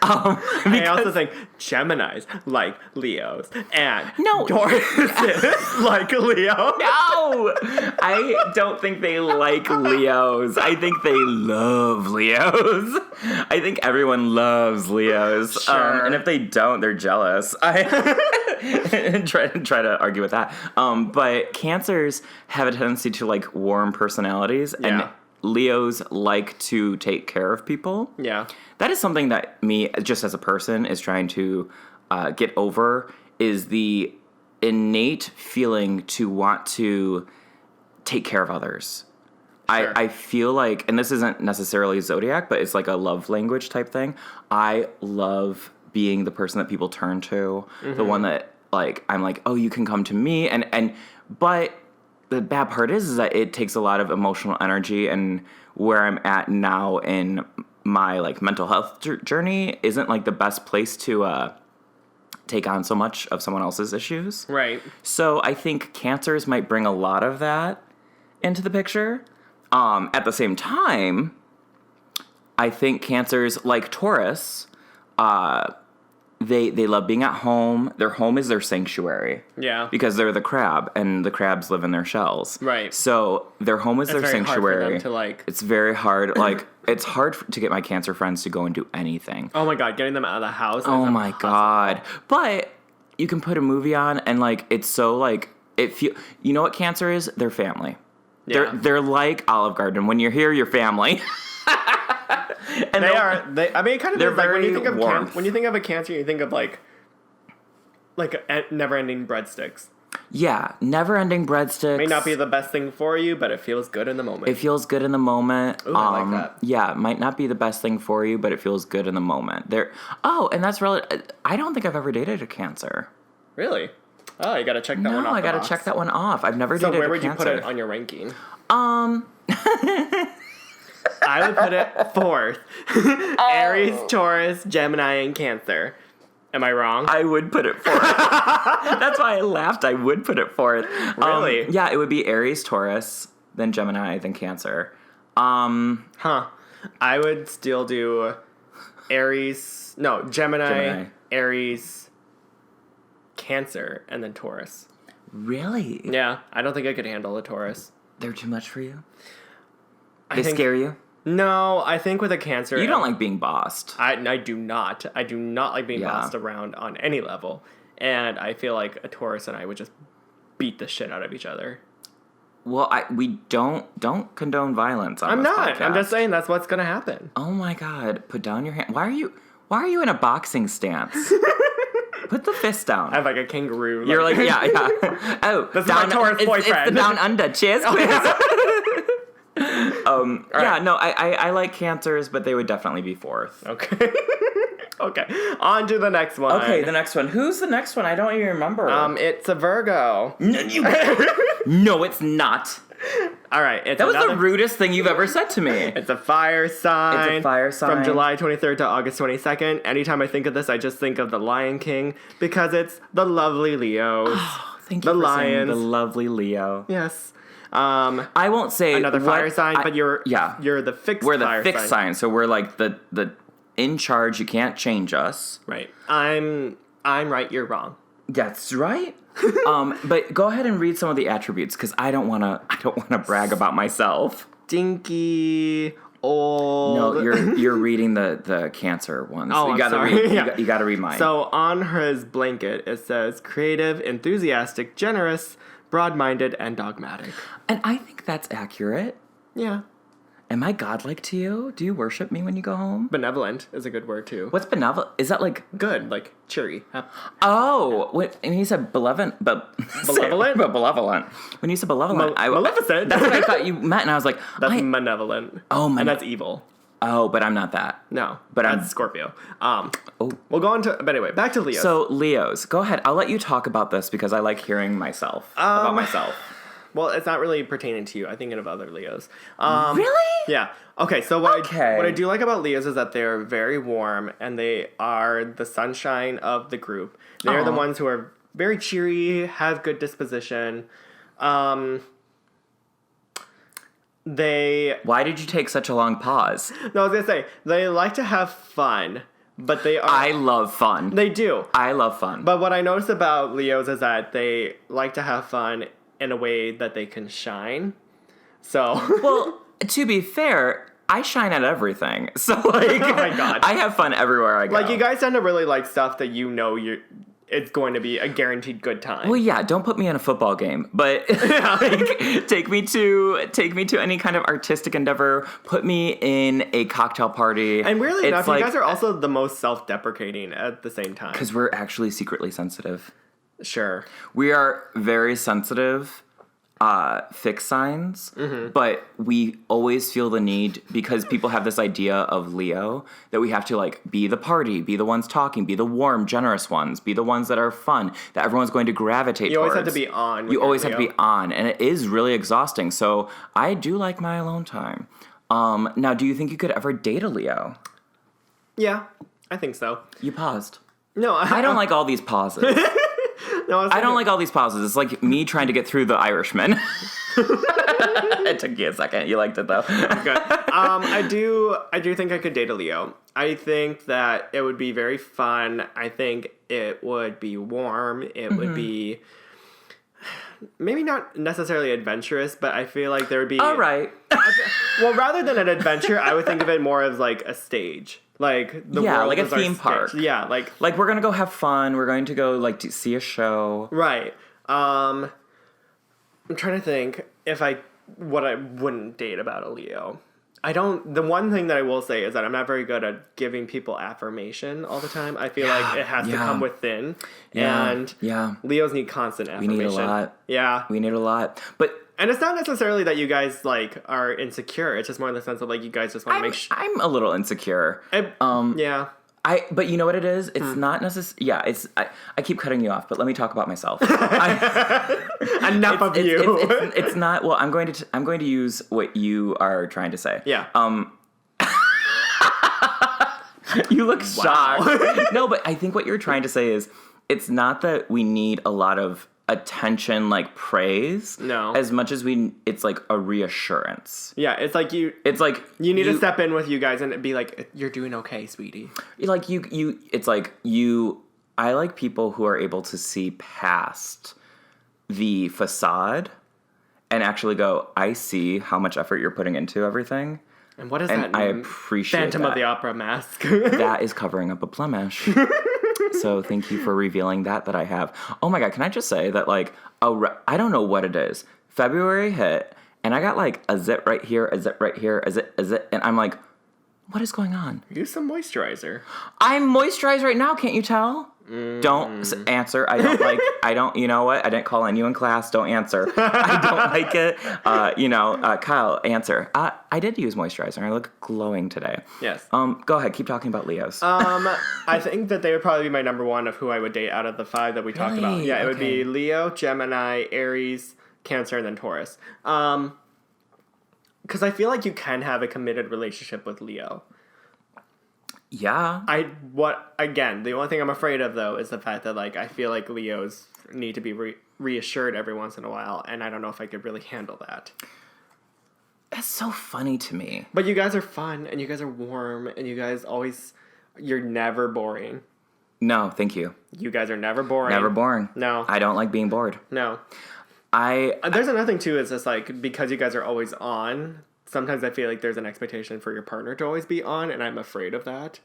I also think Geminis like Leos and no, Tauruses like Leo. No, I don't think they like Leos. I think they love Leos. I think everyone loves Leos. Sure. And if they don't, they're jealous. I try to argue with that. But Cancers have a tendency to like warm personalities, and Leos like to take care of people. Yeah. That is something that me, just as a person, is trying to get over, is the innate feeling to want to take care of others. Sure. I feel like, and this isn't necessarily zodiac, but it's like a love language type thing. I love being the person that people turn to, the one that, like, I'm like, oh, you can come to me, but the bad part is that it takes a lot of emotional energy, and where I'm at now in my like mental health journey isn't like the best place to take on so much of someone else's issues. Right. So I think Cancers might bring a lot of that into the picture. At the same time, I think Cancers, like Taurus, they love being at home. Their home is their sanctuary. Yeah. Because they're the crab, and the crabs live in their shells. Right. So their home is their sanctuary. Hard for them to like. It's very hard. Like, it's hard to get my Cancer friends to go and do anything. Oh my God, getting them out of the house. Oh my God. But you can put a movie on, and like, it's so like, you know what Cancer is? They're family. Yeah. They're like Olive Garden. When you're here, you're family. And I mean, kind of. They're like when you think of when you think of a Cancer, you think of like never-ending breadsticks. Yeah, never-ending breadsticks. May not be the best thing for you, but it feels good in the moment. It feels good in the moment. Ooh, I like that. Yeah, it might not be the best thing for you, but it feels good in the moment. And that's really. I don't think I've ever dated a Cancer. Really? Oh, you got to check that one off. No, I got to check that one off. I've never dated a Cancer. So where would you put it on your ranking? I would put it fourth. Aries, Taurus, Gemini, and Cancer. Am I wrong? I would put it fourth. That's why I laughed. I would put it fourth. Really? Yeah, it would be Aries, Taurus, then Gemini, then Cancer. I would still do Gemini, Aries, Cancer, and then Taurus. Really? Yeah, I don't think I could handle a Taurus. They're too much for you? They scare you? No, I think with a Cancer... You don't like being bossed. I do not. I do not like being bossed around on any level. And I feel like a Taurus and I would just beat the shit out of each other. Well, we don't condone violence on this podcast. I'm just saying that's what's going to happen. Oh my God. Put down your hand. Why are you in a boxing stance? Put the fist down. I have like a kangaroo. You're like, yeah. Oh, that's my Taurus boyfriend. It's the down under. Cheers, quiz. Right. No, I like Cancers, but they would definitely be fourth. Okay. Okay. On to the next one. Okay, the next one. Who's the next one? I don't even remember. It's a Virgo. No, it's not. All right. That was the rudest thing you've ever said to me. It's a fire sign. It's a fire sign. From July 23rd to August 22nd. Anytime I think of this, I just think of the Lion King because it's the lovely Leos. Oh, thank you for saying the lovely Leo. Yes. I won't say another fire sign, but you're the fixed. We're the fixed sign, so we're like the in charge. You can't change us. Right. I'm right. You're wrong. That's right. But go ahead and read some of the attributes because I don't wanna brag about myself. Stinky, old. No, you're reading the Cancer ones. Oh, you gotta sorry. read. You gotta read mine. So on his blanket it says creative, enthusiastic, generous, broad-minded, and dogmatic. And I think that's accurate. Yeah. Am I godlike to you? Do you worship me when you go home? Benevolent is a good word too. What's benevolent? Is that like good, like cheery? Oh, wait, and he said malevolent, but malevolent. When you said malevolent, Maleficent. That's what I thought you meant, and I was like, that's malevolent. Oh, and that's evil. Oh, but I'm not that. No, but that's Scorpio. We'll go on to. But anyway, back to Leos. So Leos, go ahead. I'll let you talk about this because I like hearing about myself. Well, it's not really pertaining to you. I'm thinking of other Leos. Really? Yeah. Okay, so what I do like about Leos is that they're very warm and they are the sunshine of the group. They are the ones who are very cheery, has good disposition. Why did you take such a long pause? No, I was gonna say, they like to have fun, but they are... I love fun. They do. I love fun. But what I noticed about Leos is that they like to have fun in a way that they can shine. So... Well, to be fair, I shine at everything. So, like, oh my God. I have fun everywhere I go. Like, you guys tend to really like stuff that it's going to be a guaranteed good time. Well, yeah, don't put me in a football game, but like, take me to any kind of artistic endeavor. Put me in a cocktail party. And weirdly enough, you guys are also the most self-deprecating at the same time. Because we're actually secretly sensitive. Sure. We are very sensitive, fixed signs, but we always feel the need, because people have this idea of Leo, that we have to, like, be the party, be the ones talking, be the warm, generous ones, be the ones that are fun, that everyone's going to gravitate towards. You always have to be on. You always have to be on, and it is really exhausting, so I do like my alone time. Now, do you think you could ever date a Leo? Yeah, I think so. You paused. No, I don't like all these pauses. No, I don't like all these pauses. It's like me trying to get through The Irishman. It took you a second. You liked it, though. Good. I do think I could date a Leo. I think that it would be very fun. I think it would be warm. It would be maybe not necessarily adventurous, but I feel like there would be... All right. Well, rather than an adventure, I would think of it more as like a stage. Like the world like a is our theme park. stage. Yeah, like we're gonna go have fun. We're going to go like to see a show. Right. I'm trying to think what I wouldn't date about a Leo. The one thing that I will say is that I'm not very good at giving people affirmation all the time. I feel like it has to come within. And Leos need constant affirmation. We need a lot. Yeah. We need a lot. And it's not necessarily that you guys, like, are insecure. It's just more in the sense of, like, you guys just want to make sure. I'm a little insecure. Yeah. But you know what it is? It's not necessarily... Yeah, it's... I keep cutting you off, but let me talk about myself. Enough of you. It's not... Well, I'm going to use what you are trying to say. Yeah. You look shocked. No, but I think what you're trying to say is, it's not that we need a lot of attention, like praise. No. As much as it's like a reassurance. Yeah, it's like you need to step in with you guys and be like, you're doing okay, sweetie. Like I like people who are able to see past the facade and actually go, I see how much effort you're putting into everything. And what does that mean? I appreciate Phantom that. of the Opera mask. That is covering up a blemish. So thank you for revealing that I have. Oh my God, can I just say that, like, I don't know what it is. February hit, and I got, like, a zit right here, a zit right here, a zit, and I'm like, what is going on? Use some moisturizer. I'm moisturized right now, can't you tell? Don't answer. I don't, you know what? I didn't call on you in class. Don't answer. I don't like it. Kyle, answer. I did use moisturizer. I look glowing today. Yes. Go ahead. Keep talking about Leos. I think that they would probably be my number one of who I would date out of the 5 that we talked about. Yeah, it would be Leo, Gemini, Aries, Cancer, and then Taurus. Because I feel like you can have a committed relationship with Leo. Yeah. The only thing I'm afraid of, though, is the fact that, like, I feel like Leos need to be reassured every once in a while, and I don't know if I could really handle that. That's so funny to me. But you guys are fun, and you guys are warm, and you guys you're never boring. No, thank you. You guys are never boring. Never boring. No. I don't like being bored. No. There's another thing, too, is just, like, because you guys are always on... Sometimes I feel like there's an expectation for your partner to always be on, and I'm afraid of that.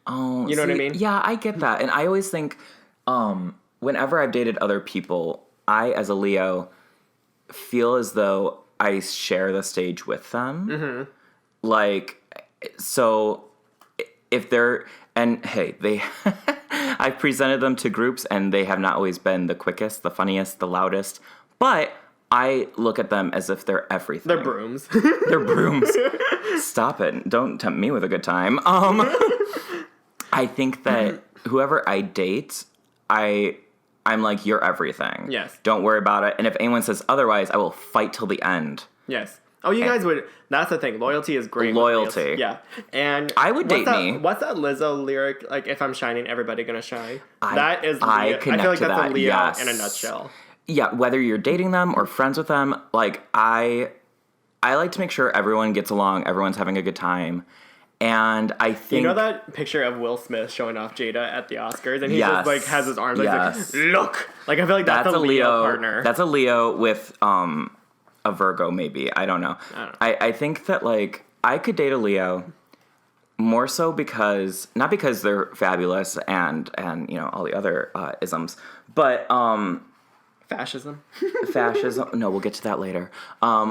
Oh, you know what I mean? Yeah, I get that. And I always think, whenever I've dated other people, I, as a Leo, feel as though I share the stage with them. Mm-hmm. Like, so if they're, and hey, I've presented them to groups, and they have not always been the quickest, the funniest, the loudest, but I look at them as if they're everything. They're brooms. They're brooms. Stop it. Don't tempt me with a good time. I think that whoever I date, I'm like, you're everything. Yes. Don't worry about it. And if anyone says otherwise, I will fight till the end. Yes. Oh, you guys would. That's the thing. Loyalty is great. Loyalty. Yeah. And I would date me. What's that Lizzo lyric? Like, if I'm shining, everybody gonna shine. I feel like that's a Leo in a nutshell. Yeah, whether you're dating them or friends with them, like, I like to make sure everyone gets along, everyone's having a good time. And I think... You know that picture of Will Smith showing off Jada at the Oscars? And he just, like, has his arms like, look! Like, I feel like that's a Leo partner. That's a Leo with a Virgo, maybe. I don't know. I think that, like, I could date a Leo more so because... Not because they're fabulous and you know, all the other isms, but... Fascism? Fascism? No, we'll get to that later.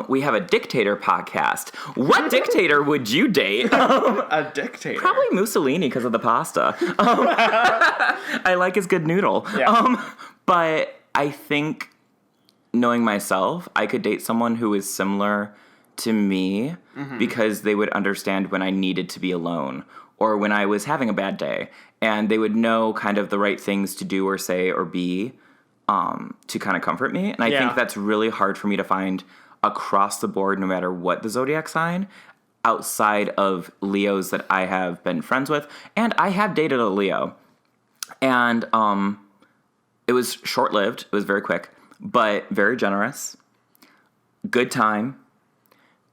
We have a dictator podcast. What dictator would you date? A dictator? Probably Mussolini because of the pasta. I like his good noodle. Yeah. But I think, knowing myself, I could date someone who is similar to me because they would understand when I needed to be alone or when I was having a bad day. And they would know kind of the right things to do or say or be to kind of comfort me. And I think that's really hard for me to find across the board, no matter what the zodiac sign, outside of Leos that I have been friends with. And I have dated a Leo. And it was short-lived. It was very quick, but very generous. Good time.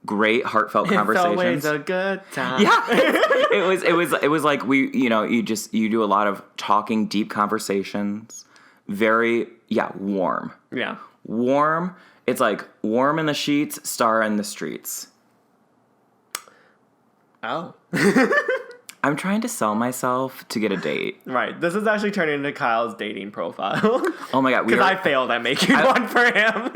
Great heartfelt conversations. It's always a good time. Yeah. it was like you do a lot of talking, deep conversations. Very, warm. Yeah. Warm. It's like warm in the sheets, star in the streets. Oh. I'm trying to sell myself to get a date. Right. This is actually turning into Kyle's dating profile. Oh my God. Because I failed at making one for him.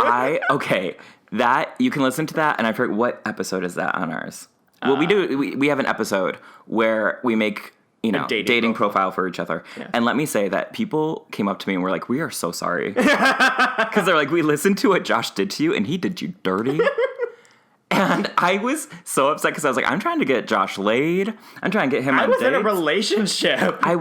Okay. That, you can listen to that, and I forget, what episode is that on ours? Well, we have an episode where we make... dating profile for each other. Yeah. And let me say that people came up to me and were like, we are so sorry. Because they're like, we listened to what Josh did to you and he did you dirty. And I was so upset because I was like, I'm trying to get Josh laid. I'm trying to get him on dates. I was in a relationship. I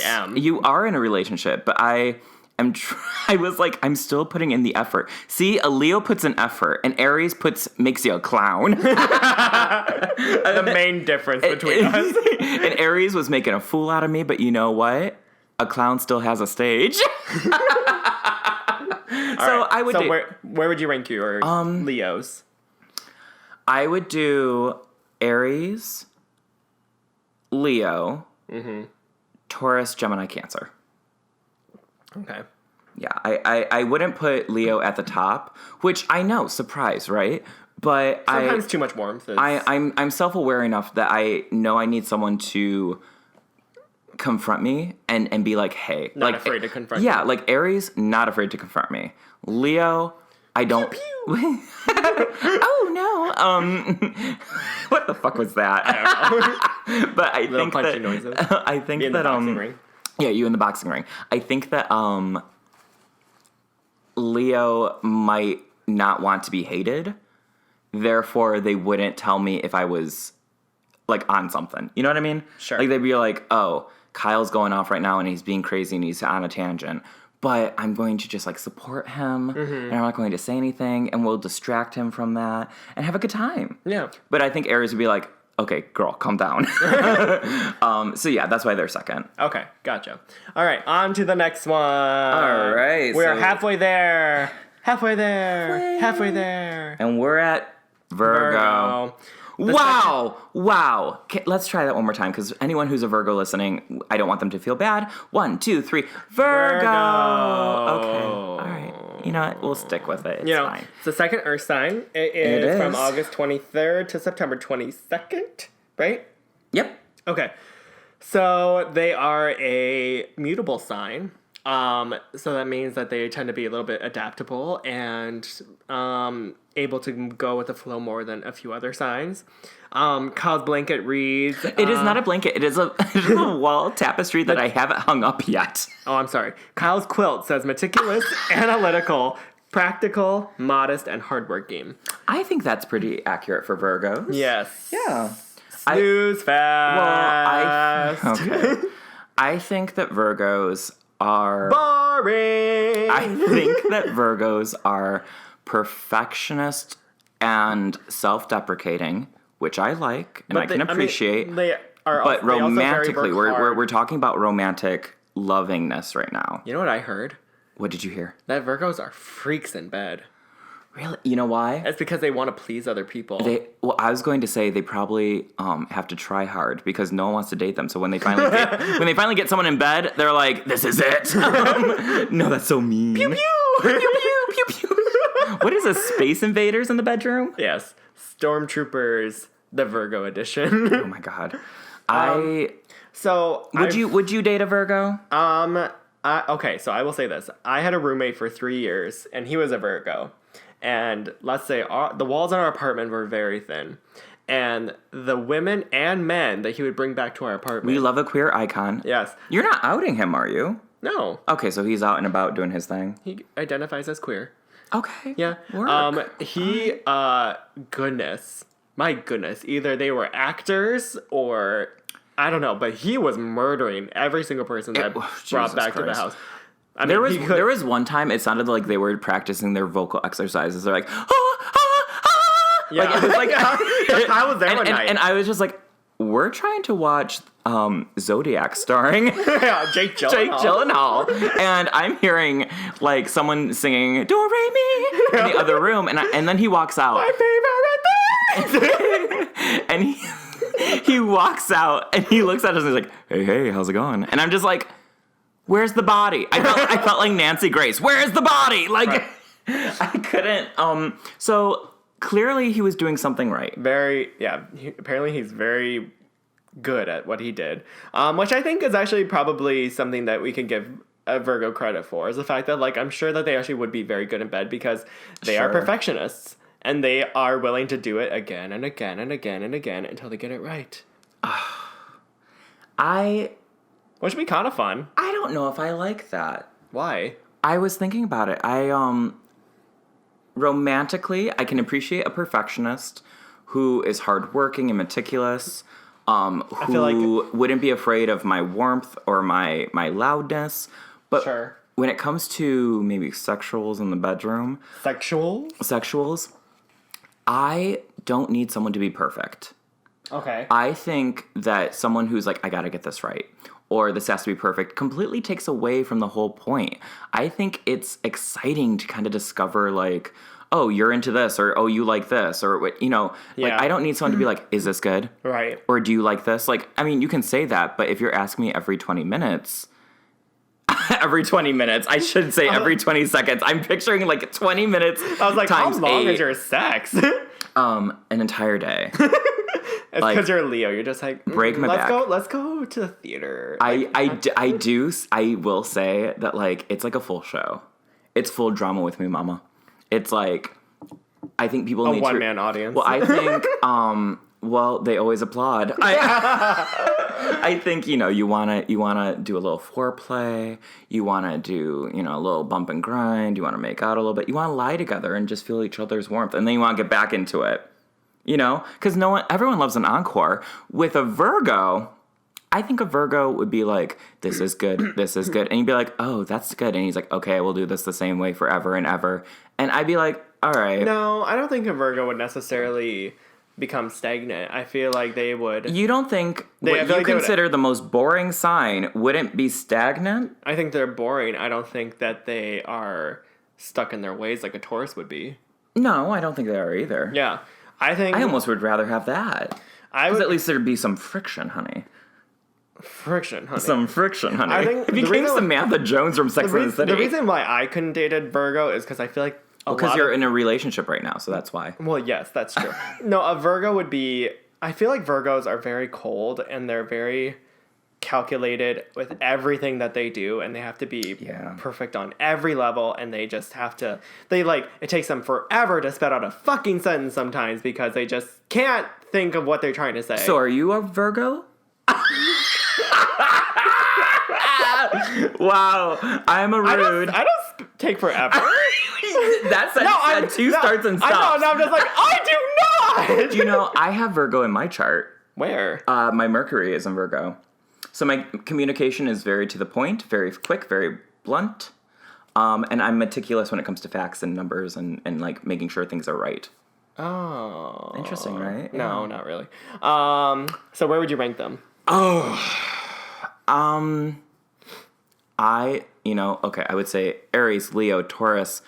am. You are in a relationship, but I was like, I'm still putting in the effort. See, a Leo puts an effort, and Aries makes you a clown. The main difference between us. And Aries was making a fool out of me, but you know what? A clown still has a stage. I would. So where would you rank your Leos? I would do Aries, Leo, Taurus, Gemini, Cancer. Okay. Yeah, I wouldn't put Leo at the top, which I know, surprise, right? But sometimes too much warmth. I'm self-aware enough that I know I need someone to confront me and be like, hey, not afraid to confront. Yeah, like Aries, not afraid to confront me. Leo, I don't. Pew, pew. Oh no. What the fuck was that? I don't know. But I think punchy noises. I think in that the boxing ring. Yeah, you in the boxing ring. I think that Leo might not want to be hated. Therefore, they wouldn't tell me if I was, like, on something. You know what I mean? Sure. Like, they'd be like, oh, Kyle's going off right now and he's being crazy and he's on a tangent. But I'm going to just, like, support him. And I'm not going to say anything. And we'll distract him from that and have a good time. Yeah. But I think Aries would be like, okay, girl, calm down. So yeah, that's why they're second. Okay, gotcha. All right, on to the next one. All right. We're halfway there. Halfway there. And we're at Virgo. Wow. Okay, let's try that one more time, because anyone who's a Virgo listening, I don't want them to feel bad. 1, 2, 3. Virgo. Okay. All right. You know what? We'll stick with it. It's fine. It's the second Earth sign. It is from August 23rd to September 22nd, right? Yep. Okay. So they are a mutable sign. So that means that they tend to be a little bit adaptable and able to go with the flow more than a few other signs. Kyle's blanket reads... It is not a blanket. It is a wall tapestry that I haven't hung up yet. Oh, I'm sorry. Kyle's quilt says meticulous, analytical, practical, modest, and hardworking. I think that's pretty accurate for Virgos. Yes. Yeah. Snooze fast. Okay. I think that Virgos are... boring! I think that Virgos are perfectionist and self-deprecating, which I like and I can appreciate. They are but also, romantically, we're talking about romantic lovingness right now. You know what I heard? What did you hear? That Virgos are freaks in bed. Really? You know why? It's because they want to please other people. Well, I was going to say they probably have to try hard because no one wants to date them. So when they finally get someone in bed, they're like, "This is it." No, that's so mean. Pew pew pew pew pew pew. What is this? Space Invaders in the bedroom? Yes, Stormtroopers, the Virgo edition. Oh my god. Would you date a Virgo? Okay, so I will say this: I had a roommate for 3 years, and he was a Virgo. And let's say the walls in our apartment were very thin. And the women and men that he would bring back to our apartment. We love a queer icon. Yes. You're not outing him, are you? No. Okay, so he's out and about doing his thing. He identifies as queer. Okay. Yeah. Work. Goodness. My goodness. Either they were actors or, I don't know, but he was murdering every single person that brought back to the house. I mean, there was one time it sounded like they were practicing their vocal exercises. They're like, ah, ah, ah. Yeah. Like, it was like, I was there one night. And I was just like, we're trying to watch Zodiac starring Jake Gyllenhaal. And I'm hearing like someone singing Do Re Mi in the other room. And then he walks out. My favorite thing! And he walks out and he looks at us and he's like, hey, how's it going? And I'm just like, where's the body? I felt like Nancy Grace. Where's the body? Like, right. I couldn't. So clearly he was doing something right. Apparently he's very good at what he did. Which I think is actually probably something that we can give a Virgo credit for, is the fact that, like, I'm sure that they actually would be very good in bed because they are perfectionists. And they are willing to do it again and again and again and again until they get it right. Which would be kind of fun. I don't know if I like that. Why? I was thinking about it. Romantically, I can appreciate a perfectionist who is hardworking and meticulous, who wouldn't be afraid of my warmth or my loudness. But sure. When it comes to maybe sexuals in the bedroom. Sexuals. I don't need someone to be perfect. Okay. I think that someone who's like, I gotta get this right, or this has to be perfect, completely takes away from the whole point. I think it's exciting to kind of discover, like, oh, you're into this, or oh, you like this, or what, like, I don't need someone to be like, is this good? Right. Or do you like this? Like, I mean, you can say that, but if you're asking me every 20 minutes, every 20 minutes, I should say every 20 seconds. I'm picturing like 20 minutes. I was like, how long is your sex? An entire day. It's because you're a Leo. You're just like, break my back. Let's go to the theater. I will say that, like, it's like a full show. It's full drama with me, mama. It's like, I think people need a one-man audience. Well, I think, they always applaud. I think, you wanna do a little foreplay. You wanna do, a little bump and grind. You wanna make out a little bit. You wanna lie together and just feel each other's warmth, and then you wanna get back into it. Because everyone loves an encore. With a Virgo, I think a Virgo would be like, this is good, this is good. And you'd be like, oh, that's good. And he's like, okay, we'll do this the same way forever and ever. And I'd be like, all right. No, I don't think a Virgo would necessarily become stagnant. I feel like they would. You don't think what you consider the most boring sign wouldn't be stagnant? I think they're boring. I don't think that they are stuck in their ways like a Taurus would be. No, I don't think they are either. Yeah. I almost would rather have that. Because at least there'd be some friction, honey. Some friction, honey. I think if you became Samantha Jones from Sex and the City. The reason why I couldn't date a Virgo is because I feel like because you're in a relationship right now, so that's why. Well, yes, that's true. No, a Virgo would be... I feel like Virgos are very cold, and they're very calculated with everything that they do, and they have to be perfect on every level, and they just have to... it takes them forever to spit out a fucking sentence sometimes because they just can't think of what they're trying to say. So are you a Virgo? Wow, I'm a rude. I don't take forever. That's two starts and stops. I know, and I'm just like, I do not! Do you know, I have Virgo in my chart. Where? My Mercury is in Virgo. So my communication is very to the point, very quick, very blunt. And I'm meticulous when it comes to facts and numbers and like making sure things are right. Oh. Interesting, right? No, not really. So where would you rank them? I would say Aries, Leo, Taurus,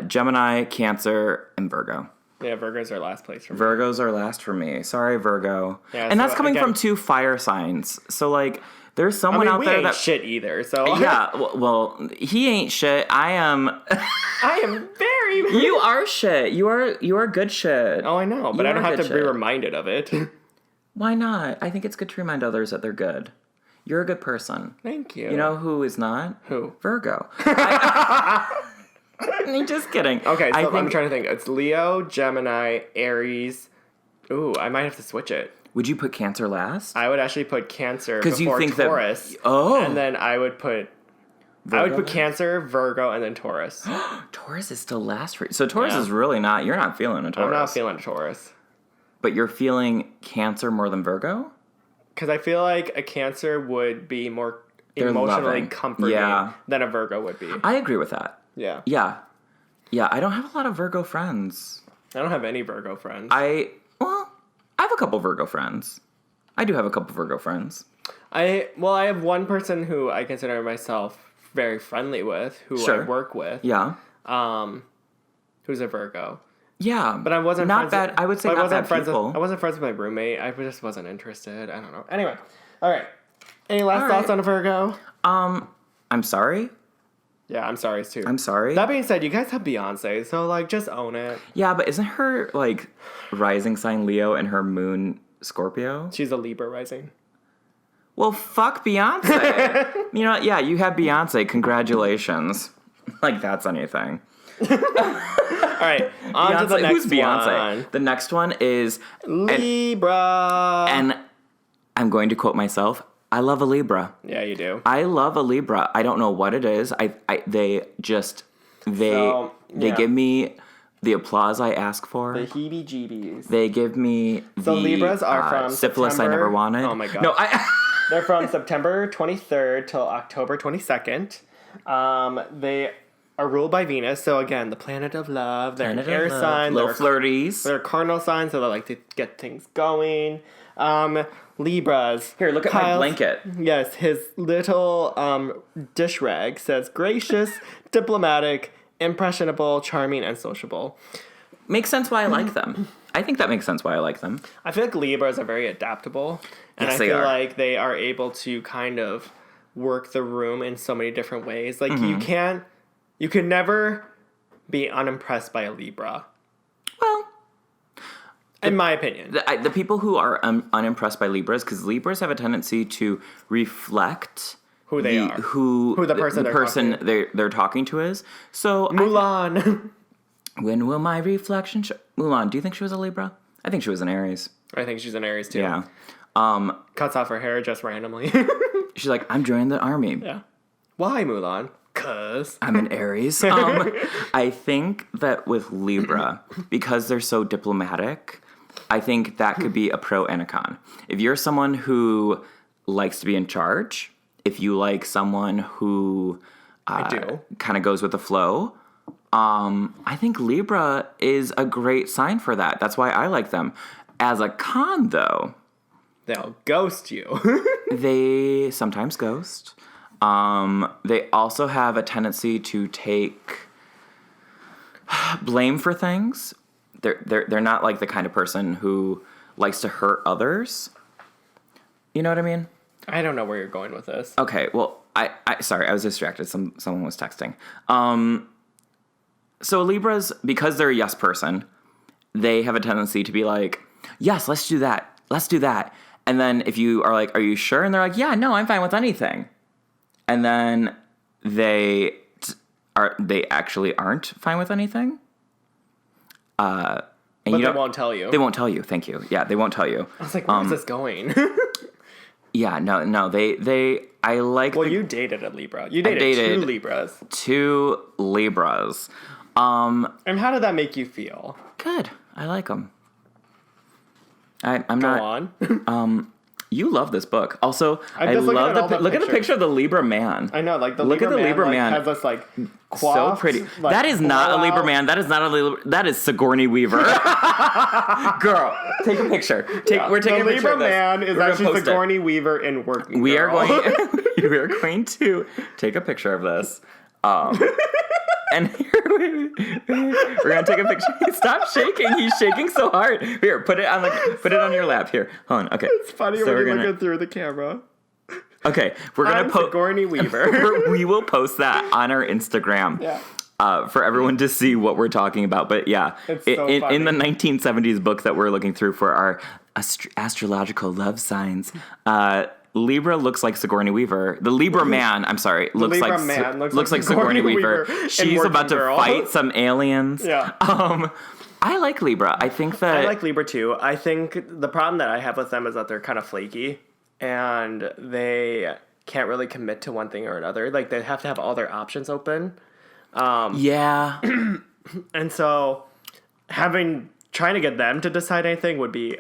Gemini, Cancer, and Virgo. Yeah, Virgo's our last place for me. Virgo's our last for me. Sorry, Virgo. Yeah, and that's coming from 2 fire signs. So, like, there's someone out there that... shit either, so... Yeah, well, he ain't shit. I am... I am very... You are shit. You are good shit. Oh, I know, but I don't have to be reminded of it. Why not? I think it's good to remind others that they're good. You're a good person. Thank you. You know who is not? Who? Virgo. I'm just kidding. Okay, so I'm trying to think. It's Leo, Gemini, Aries. Ooh, I might have to switch it. Would you put Cancer last? I would actually put Cancer before you think Taurus. And then I would put... Virgo? I would put Cancer, Virgo, and then Taurus. Taurus is still last for you. So Taurus is really not... You're not feeling a Taurus. I'm not feeling a Taurus. But you're feeling Cancer more than Virgo? Because I feel like a Cancer would be more emotionally comforting than a Virgo would be. I agree with that. Yeah. Yeah. Yeah, I don't have a lot of Virgo friends. I don't have any Virgo friends. I have a couple Virgo friends. I do have a couple Virgo friends. I have one person who I consider myself very friendly with, who I work with. Yeah. Who's a Virgo. Yeah. But I wasn't not bad. I would say not bad people. I wasn't friends with my roommate. I just wasn't interested. I don't know. Anyway. All right. Any last thoughts on a Virgo? I'm sorry. Yeah, I'm sorry too. I'm sorry. That being said, you guys have Beyonce, so like just own it. Yeah, but isn't her like rising sign Leo and her moon Scorpio? She's a Libra rising. Well, fuck Beyonce. You know what? Yeah, you have Beyonce. Congratulations. Like that's anything. All right, on to the next Who's Beyonce? one. The next one is Libra. And I'm going to quote myself. I love a Libra. Yeah, you do. I love a Libra. I don't know what it is. They give me the applause I ask for. The heebie-jeebies. They give me the Libras are from syphilis September. I never wanted. Oh my god. No, They're from September 23rd till October 22nd. They are ruled by Venus, so again, the planet of love. They're an air sign. Little flirties. They're cardinal signs, so they like to get things going. Libras. Here, look at my blanket. Yes, his little dish rag says gracious, diplomatic, impressionable, charming, and sociable. Makes sense why I like them. I think that makes sense why I like them. I feel like Libras are very adaptable. And yes, I feel like they are able to kind of work the room in so many different ways. Like you can never be unimpressed by a Libra. Well, in my opinion. The people who are unimpressed by Libras, because Libras have a tendency to reflect who they are, who the person they're talking to is. So Mulan. When will my reflection show? Mulan, do you think she was a Libra? I think she was an Aries. I think she's an Aries too. Yeah. Cuts off her hair just randomly. She's like, I'm joining the army. Yeah. Why, Mulan? 'Cause I'm an Aries. I think that with Libra, because they're so diplomatic, I think that could be a pro and a con. If you're someone who likes to be in charge, if you like someone who kind of goes with the flow, I think Libra is a great sign for that. That's why I like them. As a con, though, they'll ghost you. They sometimes ghost. They also have a tendency to take blame for things. They're not like the kind of person who likes to hurt others. You know what I mean? I don't know where you're going with this. Okay, well, I sorry, I was distracted. Someone was texting. So Libras, because they're a yes person, they have a tendency to be like, yes, let's do that. Let's do that. And then if you are like, are you sure? And they're like, yeah, no, I'm fine with anything. And then they actually aren't fine with anything. But they won't tell you. They won't tell you. Thank you. Yeah, they won't tell you. I was like, where's this going? Yeah, no. I like. Well, you dated a Libra. You dated 2 Libras. 2 Libras. And how did that make you feel? Good. I like them. I'm Go not. on. You love this book. Also, I just love look at the pictures. picture of the Libra man. I know, like the look Libra at the man, Libra like, man. has this like So pretty. Like, that is not a Libra man. That is not a Libra. That is Sigourney Weaver. Girl, take a picture. We're taking a picture Libra of this. man is actually Sigourney Weaver in Working We Girl. we are going to take a picture of this. And here we're gonna take a picture. Stop shaking. He's shaking so hard. Here, put it on your lap. Here, hold on. Okay. It's funny when you're looking through the camera. Okay, we're gonna post Sigourney Weaver. We will post that on our Instagram. Yeah. For everyone to see what we're talking about. But yeah, it's so funny. In the 1970s book that we're looking through for our astrological love signs, Libra looks like Sigourney Weaver. The Libra man, I'm sorry, looks like Sigourney Weaver. She's about to fight some aliens. Yeah. I like Libra. I think that I like Libra too. I think the problem that I have with them is that they're kind of flaky and they can't really commit to one thing or another. Like they have to have all their options open. Yeah. And so trying to get them to decide anything would be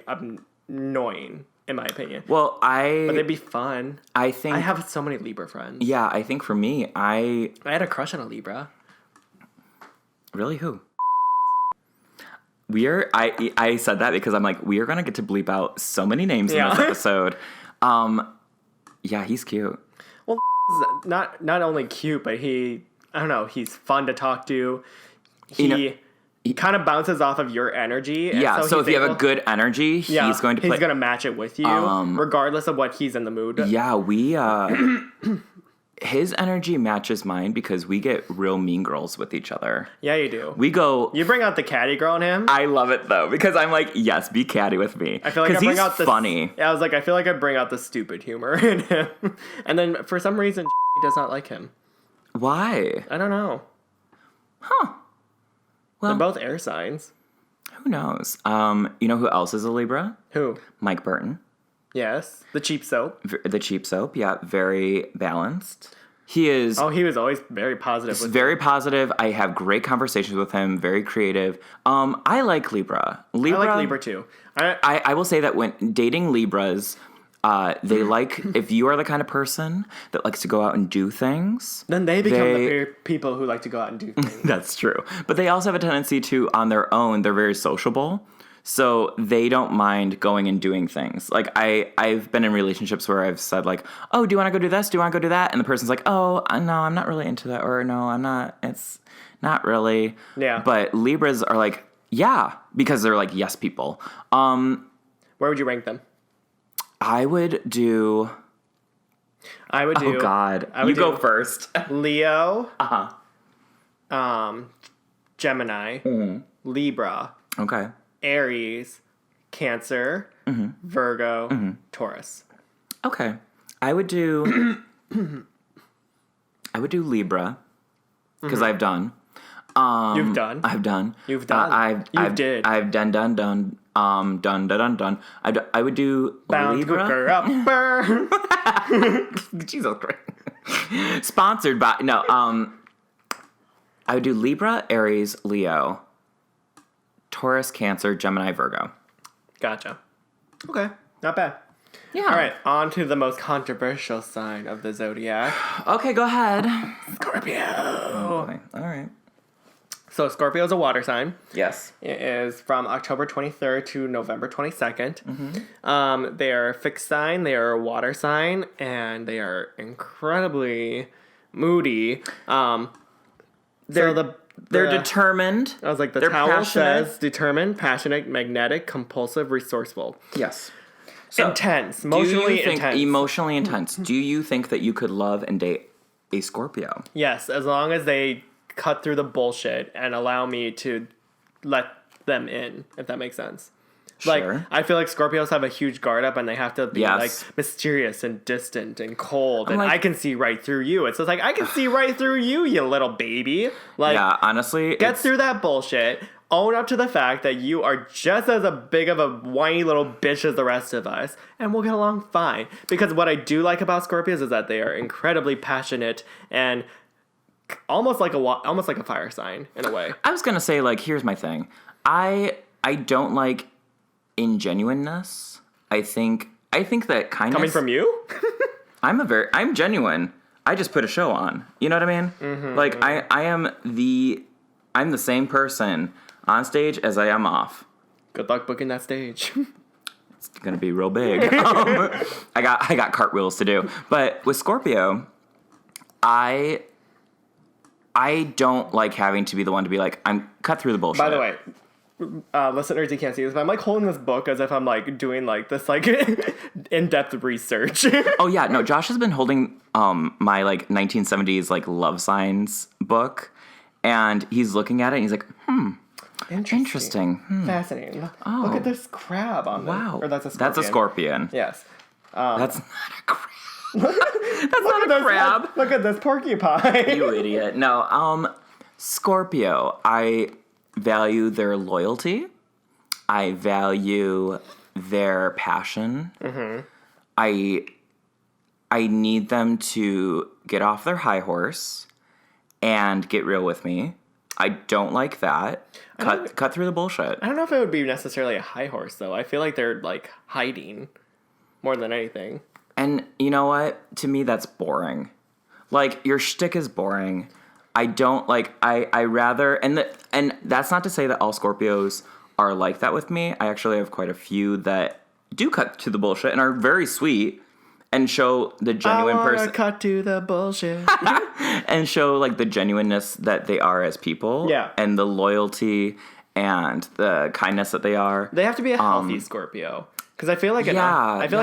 annoying. In my opinion. Well, But they'd be fun. I think... I have so many Libra friends. Yeah, I think for me, I had a crush on a Libra. Really? Who? I said that because I'm like, we are going to get to bleep out so many names in this episode. Yeah, he's cute. Well, not only cute, but I don't know, he's fun to talk to. He kind of bounces off of your energy. And so if you have a good energy, he's going to play. He's going to match it with you, regardless of what he's in the mood. Yeah, his energy matches mine because we get real mean girls with each other. Yeah, you do. You bring out the catty girl in him. I love it, though, because I'm like, yes, be catty with me. I feel like he's funny. I was like, I feel like I bring out the stupid humor in him. And then, for some reason, he does not like him. Why? I don't know. Huh. Well, they're both air signs. Who knows? You know who else is a Libra? Who? Mike Burton. Yes. The cheap soap. The cheap soap, yeah. Very balanced. He is... Oh, he was always very positive. Very positive. I have great conversations with him. Very creative. I like Libra. I like Libra, too. I will say that when dating Libras... they like, if you are the kind of person that likes to go out and do things... Then they become the people who like to go out and do things. That's true. But they also have a tendency to, on their own, they're very sociable. So they don't mind going and doing things. Like, I've been in relationships where I've said, like, oh, do you want to go do this? Do you want to go do that? And the person's like, oh, no, I'm not really into that. Or, no, I'm not. It's not really. Yeah. But Libras are like, yeah, because they're like, yes people. Where would you rank them? I would do... Oh, God. You go first. Leo. Gemini. Mm-hmm. Libra. Okay. Aries. Cancer. Mm-hmm. Virgo. Mm-hmm. Taurus. Okay. I would do... Libra. Because I've done. You've done? I've done. You've done? I've done. I would do Bound Libra. hooker upper. Jesus Christ. Sponsored by I would do Libra, Aries, Leo, Taurus, Cancer, Gemini, Virgo. Gotcha. Okay, not bad. Yeah. All right, on to the most controversial sign of the zodiac. Okay, go ahead. Scorpio. Oh, boy. All right. So Scorpio is a water sign. Yes. It is from October 23rd to November 22nd. Mm-hmm. They are a fixed sign. They are a water sign. And they are incredibly moody. They're determined. I was like, the towel says determined, passionate, magnetic, compulsive, resourceful. Yes. So, intense. Emotionally intense. Emotionally intense. Do you think that you could love and date a Scorpio? Yes, as long as they cut through the bullshit and allow me to let them in, if that makes sense. Sure. Like, I feel like Scorpios have a huge guard up and they have to be like mysterious and distant and cold. And I can see right through you. It's just like, I can see right through you, you little baby. Like, yeah, honestly. Get through that bullshit. Own up to the fact that you are just as big of a whiny little bitch as the rest of us. And we'll get along fine. Because what I do like about Scorpios is that they are incredibly passionate and almost like a fire sign in a way. I was gonna say, like, here's my thing. I don't like ingenuineness. I think I think that kindness... Coming from you? I'm genuine. I just put a show on. You know what I mean? Mm-hmm. Like, I'm the same person on stage as I am off. Good luck booking that stage. It's gonna be real big. I got cartwheels to do. But with Scorpio, I don't like having to be the one to be like, I'm cut through the bullshit. By the way, listeners, you can't see this, but I'm like holding this book as if I'm like doing like this like in-depth research. Oh yeah, no, Josh has been holding my like 1970s like love signs book, and he's looking at it and he's like, interesting. Fascinating. Oh. Look at this crab on there. Wow. Or that's a scorpion. That's a scorpion. Yes. That's not a crab. That's not a crab. Look at this porcupine. You idiot. No, Scorpio, I value their loyalty. I value their passion. Mm-hmm. I need them to get off their high horse and get real with me. I don't like that. Cut through the bullshit. I don't know if it would be necessarily a high horse, though. I feel like they're, like, hiding more than anything. And you know what? To me, that's boring. Like, your shtick is boring. I don't, like, I rather... And that's not to say that all Scorpios are like that with me. I actually have quite a few that do cut to the bullshit and are very sweet and show the genuine person. Cut to the bullshit. And show, like, the genuineness that they are as people. Yeah. And the loyalty and the kindness that they are. They have to be a healthy Scorpio. Because I feel like like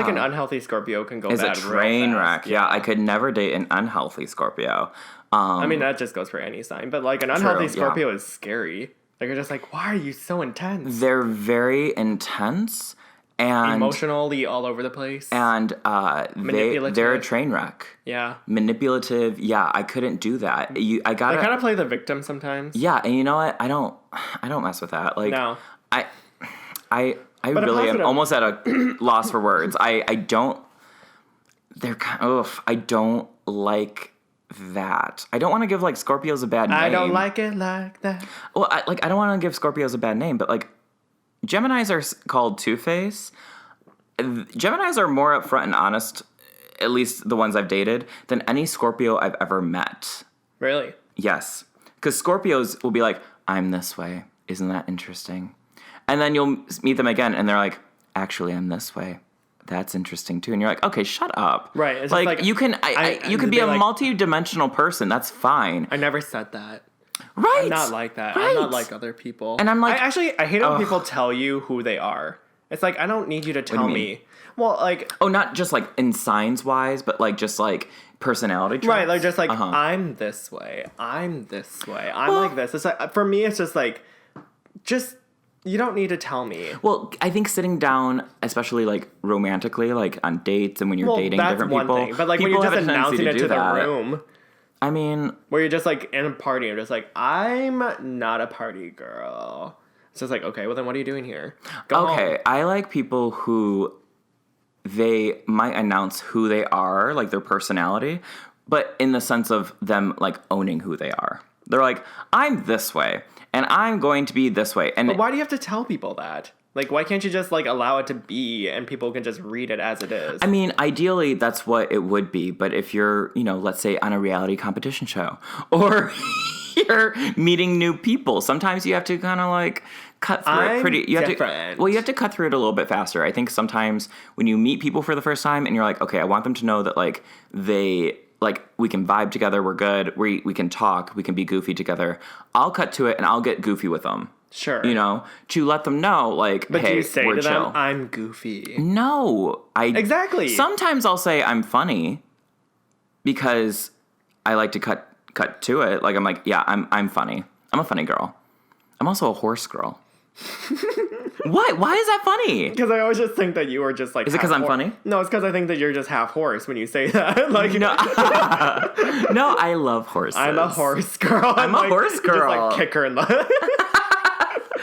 an unhealthy Scorpio can go bad real fast. It's a train wreck. Yeah, I could never date an unhealthy Scorpio. I mean, that just goes for any sign. But, like, an unhealthy Scorpio is scary. Like, you're just like, why are you so intense? They're very intense. And emotionally all over the place. And they're a train wreck. Yeah. Manipulative. Yeah, I couldn't do that. They kind of play the victim sometimes. Yeah, and you know what? I don't mess with that. Like, no. I really am almost at a loss for words. I don't like that. I don't want to give like Scorpios a bad name. I don't like it like that. Well, I don't want to give Scorpios a bad name, but like Geminis are called Two-Face. Geminis are more upfront and honest, at least the ones I've dated, than any Scorpio I've ever met. Really? Yes. Because Scorpios will be like, I'm this way. Isn't that interesting? And then you'll meet them again, and they're like, actually, I'm this way. That's interesting, too. And you're like, okay, shut up. Right. It's like you can be a multi-dimensional person. That's fine. I never said that. Right. I'm not like that. Right. I'm not like other people. And I'm like... I hate when people tell you who they are. It's like, I don't need you to tell me. Well, like... Oh, not just, like, in signs-wise, but, like, just, like, personality traits. Right, like, just, like, I'm this way. I'm this way. I'm like this. It's like, for me, it's just, like, you don't need to tell me. Well, I think sitting down, especially, like, romantically, like, on dates and when you're dating different people... Thing. But, like, when you're just announcing it to the room... I mean... Where you're just, like, in a party, I'm just like, I'm not a party girl. It's just like, okay, well, then what are you doing here? Go home. I like people who they might announce who they are, like, their personality, but in the sense of them, like, owning who they are. They're like, I'm this way, and I'm going to be this way. But why do you have to tell people that? Like, why can't you just, like, allow it to be and people can just read it as it is? I mean, ideally, that's what it would be. But if you're, let's say on a reality competition show or you're meeting new people, sometimes you have to kind of, like, cut through it pretty... You have to cut through it a little bit faster. I think sometimes when you meet people for the first time and you're like, okay, I want them to know that, like, we can vibe together, we're good, we can talk, we can be goofy together. I'll cut to it and I'll get goofy with them. Sure. To let them know, like, but hey, do you say we're to chill. them, I'm goofy? No. Exactly. Sometimes I'll say I'm funny because I like to cut to it. Like, I'm like, yeah, I'm funny. I'm a funny girl. I'm also a horse girl. What? Why is that funny? Because I always just think that you are just like... Is it because I'm funny? No, it's because I think that you're just half horse when you say that. Like, no, no, I love horses. I'm a horse girl. I'm a horse girl. Just like kick her in the...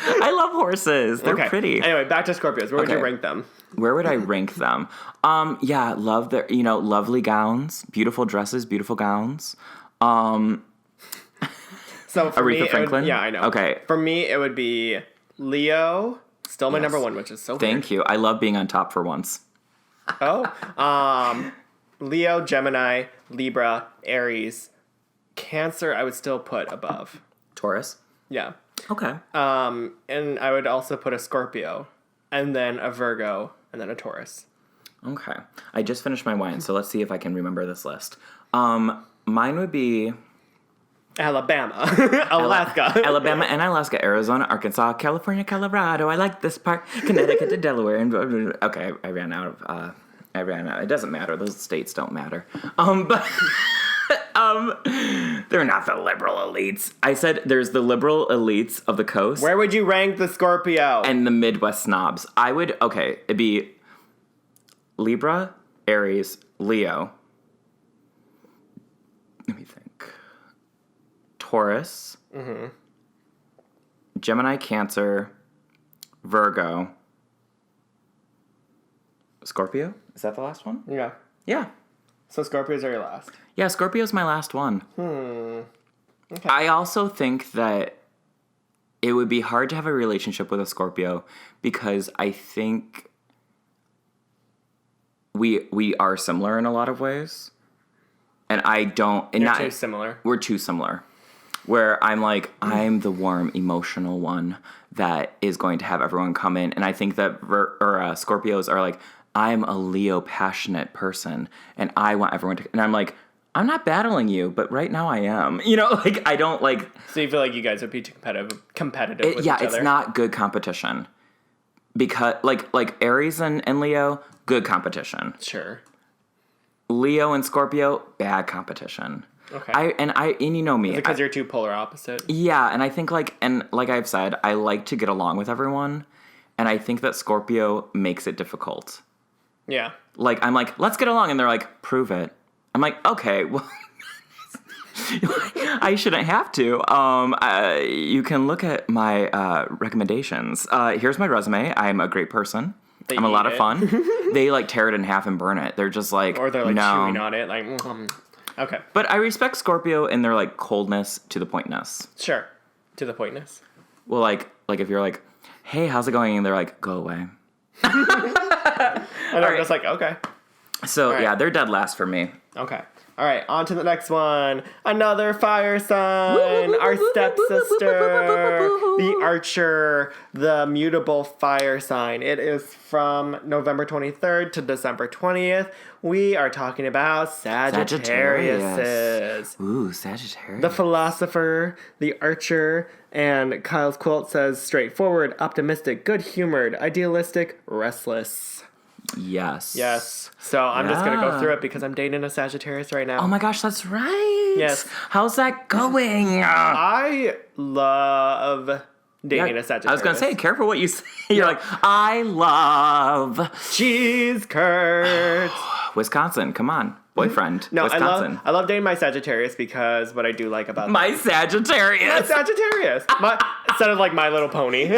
I love horses. They're pretty. Anyway, back to Scorpios. Where would you rank them? Where would I rank them? Love their, lovely gowns, beautiful dresses, beautiful gowns. So for Aretha me, Franklin? Yeah, I know. Okay. For me, it would be Leo, still my number one, which is so Thank you. I love being on top for once. Leo, Gemini, Libra, Aries, Cancer. I would still put above. Taurus. Yeah. Okay. And I would also put a Scorpio, and then a Virgo, and then a Taurus. Okay. I just finished my wine, so let's see if I can remember this list. Mine would be Alabama, Alaska. Alabama and Alaska, Arizona, Arkansas, California, Colorado. I like this part. Connecticut to Delaware. And okay, I ran out. It doesn't matter. Those states don't matter. But they're not the liberal elites. I said there's the liberal elites of the coast. Where would you rank the Scorpio? And the Midwest snobs. It'd be Libra, Aries, Leo. Let me think. Taurus, Gemini, Cancer, Virgo, Scorpio. Is that the last one? Yeah. Yeah. So Scorpios are your last. Yeah, Scorpio's my last one. Okay. I also think that it would be hard to have a relationship with a Scorpio because I think we are similar in a lot of ways. And I don't... And You're too similar. We're too similar. Where I'm like, I'm the warm, emotional one that is going to have everyone come in. And I think that Scorpios are like, I'm a Leo passionate person. And I want everyone to... And I'm like, I'm not battling you, but right now I am. You know, like, I don't like... So you feel like you guys would be too competitive with each other? Yeah, it's not good competition. Because, like Aries and Leo, good competition. Sure. Leo and Scorpio, bad competition. Okay. And you know me. Because you're two polar opposite. Yeah, and I think like I've said, I like to get along with everyone, and I think that Scorpio makes it difficult. Yeah. Like I'm like, let's get along, and they're like, prove it. I'm like, okay, well, I shouldn't have to. You can look at my recommendations. Here's my resume. I'm a great person. I'm a lot of fun. They like tear it in half and burn it. They're just like, or they're like chewing on it, like. Okay. But I respect Scorpio in their like coldness to the pointness. Sure. To the pointness. Well, like if you're like, hey, how's it going? And they're like, go away. And I'm just like, okay. So yeah, they're dead last for me. Okay. All right, on to the next one. Another fire sign. Our stepsister, the Archer, the mutable fire sign. It is from November 23rd to December 20th. We are talking about Sagittarius. Ooh, Sagittarius. The philosopher, the Archer, and Kyle's quote says, straightforward, optimistic, good-humored, idealistic, restless. Yes. So I'm just going to go through it because I'm dating a Sagittarius right now. Oh my gosh, that's right. Yes. How's that going? I love dating a Sagittarius. I was going to say, careful what you say. You're like, I love cheese curds. Wisconsin, come on. Boyfriend. No, Wisconsin. I love dating my Sagittarius because what I do like about my Sagittarius. Instead of like My Little Pony.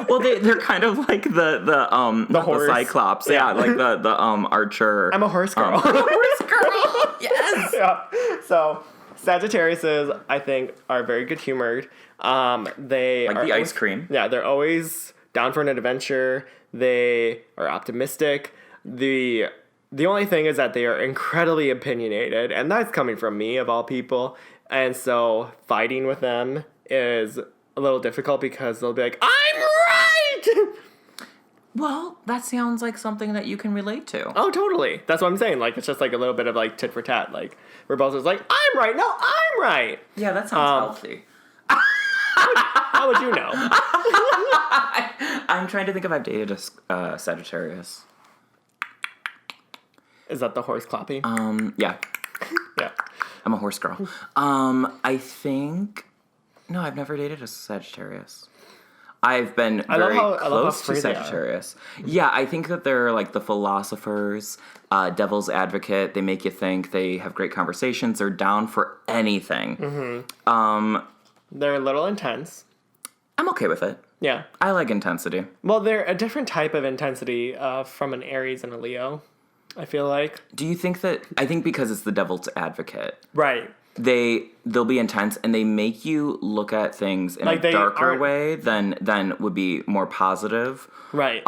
Well, they're kind of like the horse. The Cyclops. Yeah, like the Archer. I'm a horse girl. Horse girl. Yes. Yeah. So Sagittariuses, I think, are very good humored. They like are the ice cream. Yeah, they're always down for an adventure. They are optimistic. The only thing is that they are incredibly opinionated, and that's coming from me, of all people. And so fighting with them is a little difficult because they'll be like, I'm right! Well, that sounds like something that you can relate to. Oh, totally. That's what I'm saying. Like, it's just like a little bit of like tit for tat. Like, we're both just like, I'm right. No, I'm right. Yeah, that sounds healthy. How would you know? I'm trying to think if I've dated a Sagittarius. Is that the horse clapping? Yeah. Yeah. I'm a horse girl. I think... No, I've never dated a Sagittarius. I've been very close to Sagittarius. Yeah, I think that they're like the philosophers, devil's advocate. They make you think. They have great conversations. They're down for anything. Mm-hmm. They're a little intense. I'm okay with it. Yeah. I like intensity. Well, they're a different type of intensity from an Aries and a Leo, I feel like. Do you think that... I think because it's the devil's advocate. Right. They'll be intense, and they make you look at things in like a darker way than would be more positive. Right.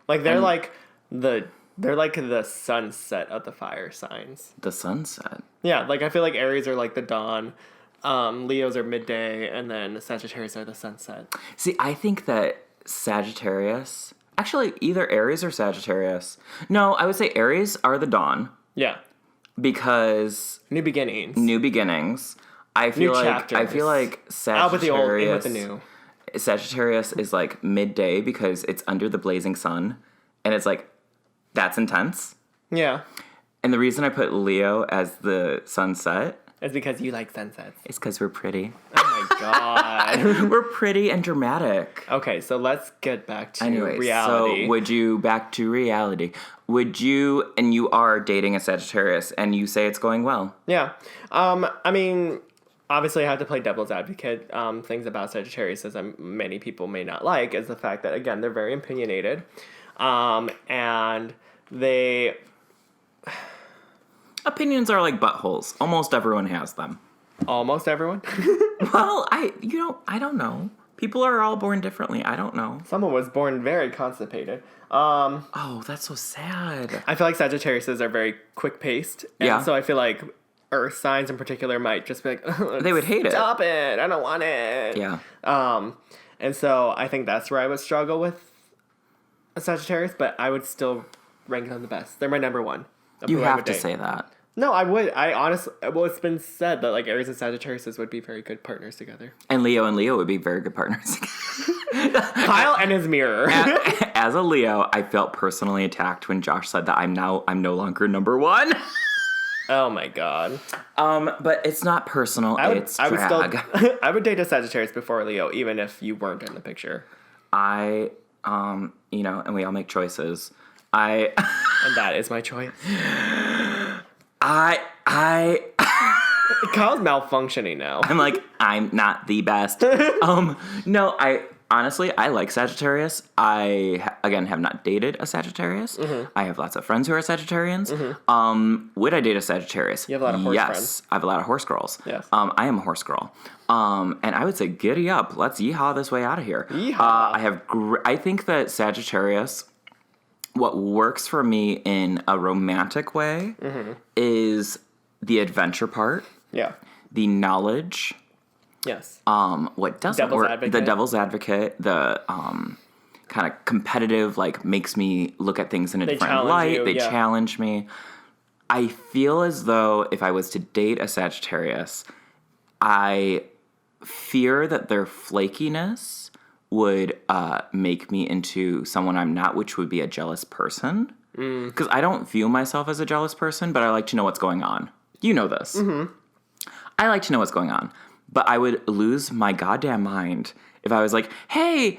Like they're like the They're like the sunset of the fire signs. The sunset? Yeah, like I feel like Aries are like the dawn, Leos are midday, and then Sagittarius are the sunset. See, I think that Sagittarius... Actually, either Aries or Sagittarius. No, I would say Aries are the dawn. Yeah. Because... New beginnings. I feel like Sagittarius... Out with the old, in with the new. Sagittarius is like midday because it's under the blazing sun. And it's like, that's intense. Yeah. And the reason I put Leo as the sunset... It's because you like sunsets. It's because we're pretty. Oh my god. We're pretty and dramatic. Okay, so let's get back to reality. So back to reality. Would you, and you are dating a Sagittarius, and you say it's going well? Yeah. I mean, obviously I have to play devil's advocate. Things about Sagittarius that many people may not like is the fact that, again, they're very opinionated. And they... Opinions are like buttholes. Almost everyone has them. Almost everyone? Well, I don't know. People are all born differently. I don't know. Someone was born very constipated. Oh, that's so sad. I feel like Sagittariuses are very quick-paced. And so I feel like earth signs in particular might just be like, they would hate it. Stop it. I don't want it. Yeah. And so I think that's where I would struggle with a Sagittarius, but I would still rank them the best. They're my number one. You have to say that. No, I would. I honestly, well, it's been said that like Aries and Sagittarius would be very good partners together. And Leo would be very good partners. Kyle and his mirror. As a Leo, I felt personally attacked when Josh said that I'm no longer number one. Oh my god. But it's not personal. It's drag. I would date a Sagittarius before a Leo, even if you weren't in the picture. And we all make choices. And that is my choice. Kyle's malfunctioning now. I'm like, I'm not the best. No, I like Sagittarius. I, again, have not dated a Sagittarius. Mm-hmm. I have lots of friends who are Sagittarians. Mm-hmm. Would I date a Sagittarius? You have a lot of horse friends. Yes, I have a lot of horse girls. Yes. I am a horse girl. And I would say, giddy up. Let's yeehaw this way out of here. Yeehaw. I think that Sagittarius... What works for me in a romantic way is the adventure part. Yeah. The knowledge. Yes. What doesn't work? The devil's advocate. The kind of competitive, like makes me look at things in a different light. They challenge me. I feel as though if I was to date a Sagittarius, I fear that their flakiness would make me into someone I'm not, which would be a jealous person. Because I don't view myself as a jealous person, but I like to know what's going on. You know this. Mm-hmm. I like to know what's going on. But I would lose my goddamn mind if I was like, hey,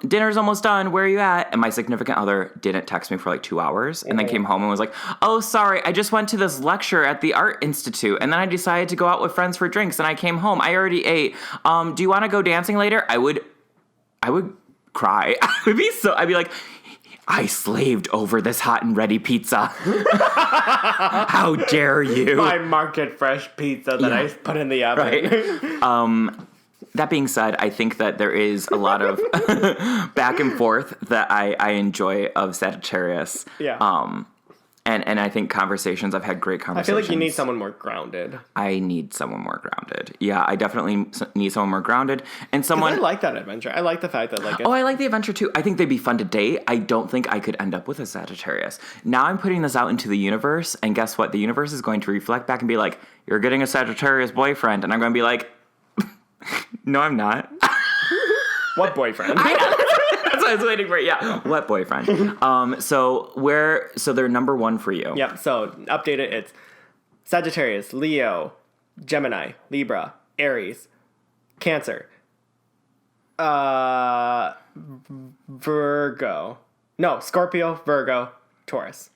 dinner's almost done, where are you at? And my significant other didn't text me for like 2 hours and then came home and was like, oh, sorry, I just went to this lecture at the Art Institute and then I decided to go out with friends for drinks and I came home. I already ate. Do you want to go dancing later? I would cry. I'd be like, I slaved over this hot and ready pizza. How dare you? My market fresh pizza that I put in the oven. Right. That being said, I think that there is a lot of back and forth that I enjoy of Sagittarius. Yeah. And I think I've had great conversations. I feel like you need someone more grounded. I need someone more grounded. Yeah, I definitely need someone more grounded. And someone... I like that adventure. I like the fact that like... I like the adventure too. I think they'd be fun to date. I don't think I could end up with a Sagittarius. Now I'm putting this out into the universe, and guess what? The universe is going to reflect back and be like, you're getting a Sagittarius boyfriend. And I'm going to be like, no, I'm not. What boyfriend? I know. That's what I was waiting for. Yeah. What boyfriend? So they're number one for you. Yep. So update it. It's Sagittarius, Leo, Gemini, Libra, Aries, Cancer, Virgo. No, Scorpio, Virgo, Taurus.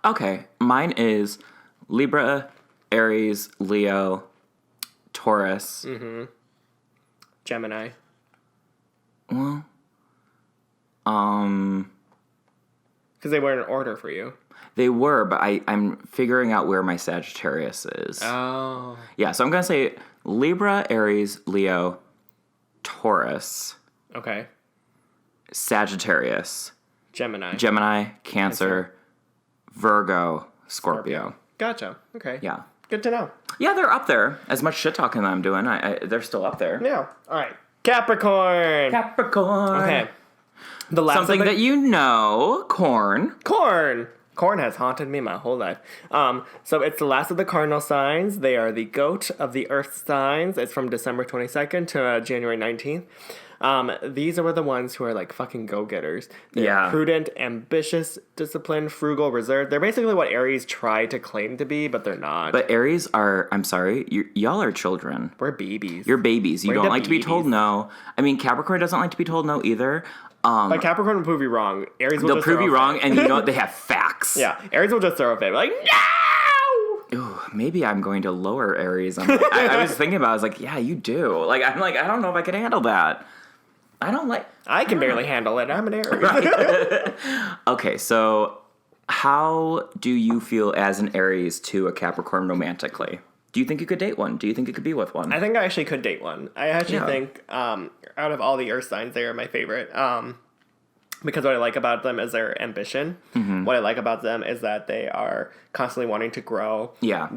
Okay. Mine is Libra, Aries, Leo, Taurus. Mm-hmm. Gemini. Well, because they were in order for you. They were, but I'm figuring out where my Sagittarius is. Oh. Yeah, so I'm going to say Libra, Aries, Leo, Taurus. Okay. Sagittarius. Gemini, Cancer, Virgo, Scorpio. Gotcha. Okay. Yeah. Good to know. Yeah, they're up there. As much shit talking that I'm doing, they're still up there. Yeah. All right. Capricorn. Okay. The last something that you know, corn. Corn has haunted me my whole life. So it's the last of the cardinal signs. They are the goat of the earth signs. It's from December 22nd to January 19th. These are the ones who are like fucking go-getters. They're prudent, ambitious, disciplined, frugal, reserved. They're basically what Aries try to claim to be, but they're not. But Aries are, I'm sorry, y'all are children. We're babies. You're babies. You don't like to be told no. I mean, Capricorn doesn't like to be told no either. But Capricorn will prove you wrong. Aries will they'll prove you wrong, and you know they have facts. Yeah, Aries will just throw a fit. Like, no! Ooh, maybe I'm going to lower Aries. I was thinking about it. I was like, yeah, you do. I'm like, I don't know if I can handle that. I can barely handle it. I'm an Aries. Right. Okay, so how do you feel as an Aries to a Capricorn romantically? Do you think you could date one? Do you think you could be with one? I think I actually could date one. I actually think out of all the earth signs, they are my favorite. Because what I like about them is their ambition. Mm-hmm. What I like about them is that they are constantly wanting to grow. Yeah.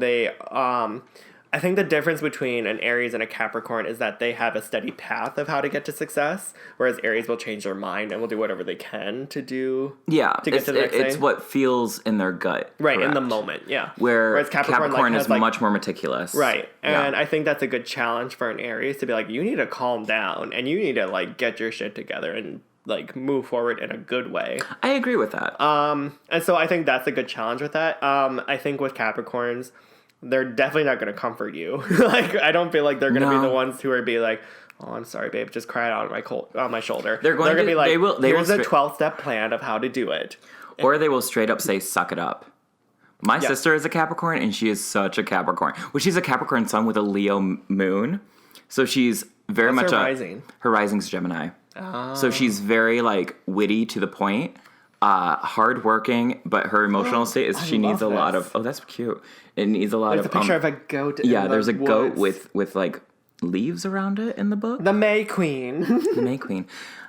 I think the difference between an Aries and a Capricorn is that they have a steady path of how to get to success, whereas Aries will change their mind and will do whatever they can to do. Yeah, to get to the next thing. It's what feels in their gut, right? Correct. In the moment, yeah. Whereas Capricorn is much more meticulous, right? And I think that's a good challenge for an Aries to be like, you need to calm down and you need to like get your shit together and like move forward in a good way. I agree with that. And so I think that's a good challenge with that. I think with Capricorns, they're definitely not going to comfort you. Like, I don't feel like they're going to be the ones who are be like, oh, I'm sorry, babe, just cry out on my shoulder. They're going to be like, here's a 12-step plan of how to do it. Or they will straight up say, suck it up. My sister is a Capricorn, and she is such a Capricorn. Well, she's a Capricorn sun with a Leo moon. So she's very much her rising? Her rising's Gemini. Oh. So she's very, like, witty to the point. Hardworking, but her emotional state is she needs a lot of. Oh, that's cute. It needs a lot of. There's a picture of a goat. Yeah, there's a goat with like leaves around it in the book. The May Queen. The May Queen.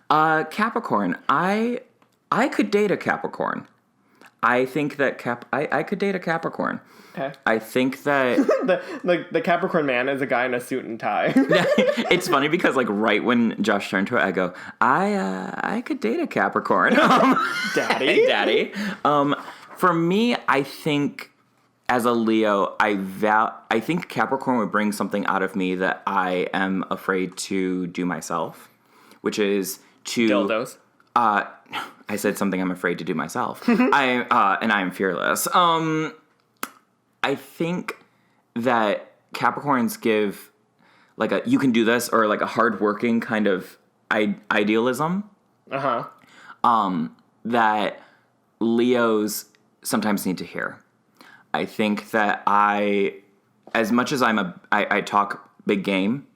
Capricorn. I could date a Capricorn. I think that I could date a Capricorn. Okay. I think that the Capricorn man is a guy in a suit and tie. It's funny because like right when Josh turned to it, I go, I could date a Capricorn. Daddy. Daddy. For me, I think as a Leo, I think Capricorn would bring something out of me that I am afraid to do myself, which is to dildos. I said something I'm afraid to do myself. I am fearless. I think that Capricorns give like a you can do this or like a hardworking kind of idealism. That Leos sometimes need to hear. I think that as much as I talk big game,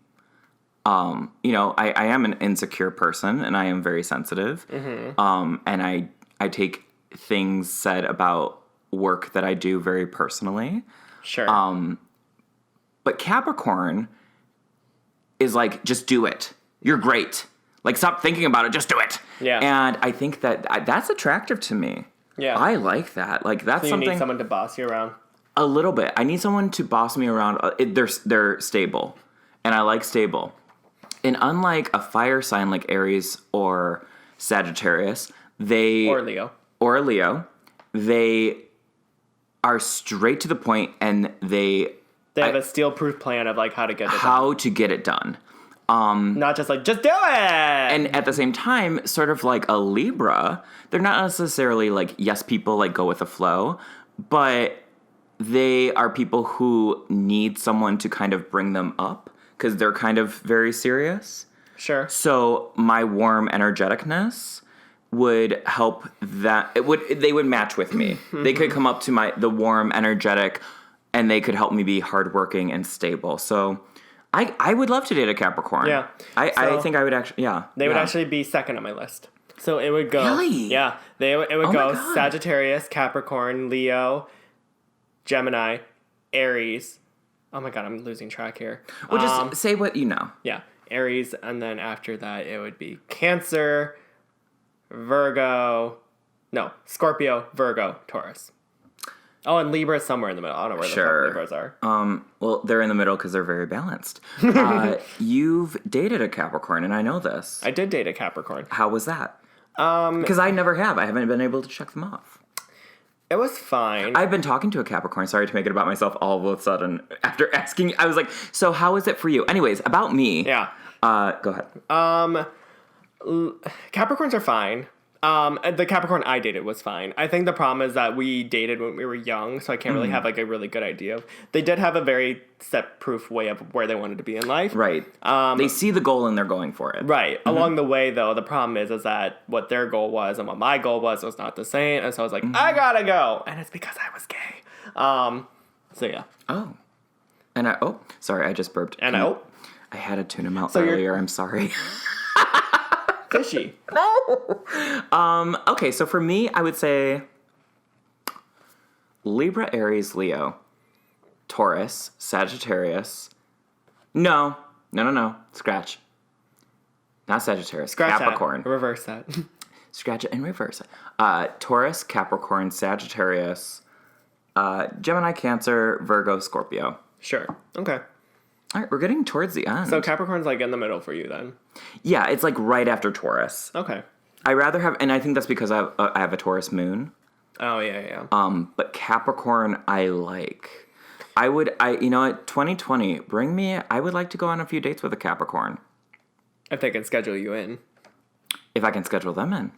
I am an insecure person and I am very sensitive. Mm-hmm. And I take things said about work that I do very personally. Sure. But Capricorn is like, just do it. You're great. Like, stop thinking about it. Just do it. Yeah. And I think that's attractive to me. Yeah. I like that. Like, that's so you something. need someone to boss you around. A little bit. I need someone to boss me around. They're stable, and I like stable. And unlike a fire sign like Aries or Sagittarius, or Leo, they are straight to the point, and they have a steel-proof plan of like how to get it done. Not just like, just do it! And at the same time, sort of like a Libra, they're not necessarily like yes people, like go with the flow, but they are people who need someone to kind of bring them up because they're kind of very serious. Sure. So my warm energeticness would help that. They would match with me. Mm-hmm. They could come up to the warm, energetic, and they could help me be hardworking and stable. So I would love to date a Capricorn. Yeah. I think I would actually, yeah. They would actually be second on my list. So it would go. Really? Yeah. It would go Sagittarius, Capricorn, Leo, Gemini, Aries. Oh my God, I'm losing track here. Well, just say what you know. Yeah. Aries, and then after that, it would be Cancer, Virgo, No, Scorpio, Virgo, Taurus. Oh, and Libra is somewhere in the middle. I don't know where the fuck Libras are. Well, they're in the middle because they're very balanced. You've dated a Capricorn, and I know this. I did date a Capricorn. How was that? Because I never have. I haven't been able to check them off. It was fine. I've been talking to a Capricorn. Sorry to make it about myself all of a sudden. After asking, I was like, so how is it for you? Anyways, about me. Yeah. Go ahead. Capricorns are fine. The Capricorn I dated was fine. I think the problem is that we dated when we were young, so I can't really have like a really good idea of. They did have a very set-proof way of where they wanted to be in life. Right. They see the goal and they're going for it. Right. Along the way, though, the problem is that what their goal was and what my goal was not the same, and so I was like, I gotta go, and it's because I was gay. So yeah. Oh. Sorry, I just burped. I had a tuna melt earlier. I'm sorry. Fishy. No. Okay, so for me, I would say Libra, Aries, Leo, Taurus, Sagittarius. No. Scratch. Not Sagittarius. Scratch Capricorn. that. Reverse that. Scratch it and reverse it. Taurus, Capricorn, Sagittarius, Gemini, Cancer, Virgo, Scorpio. Sure. Okay. All right, we're getting towards the end. So Capricorn's like in the middle for you then? Yeah, it's like right after Taurus. Okay. I rather have, and I think that's because I have a Taurus moon. Oh, yeah. But Capricorn, I like. You know what, 2020, I would like to go on a few dates with a Capricorn. If they can schedule you in. If I can schedule them in.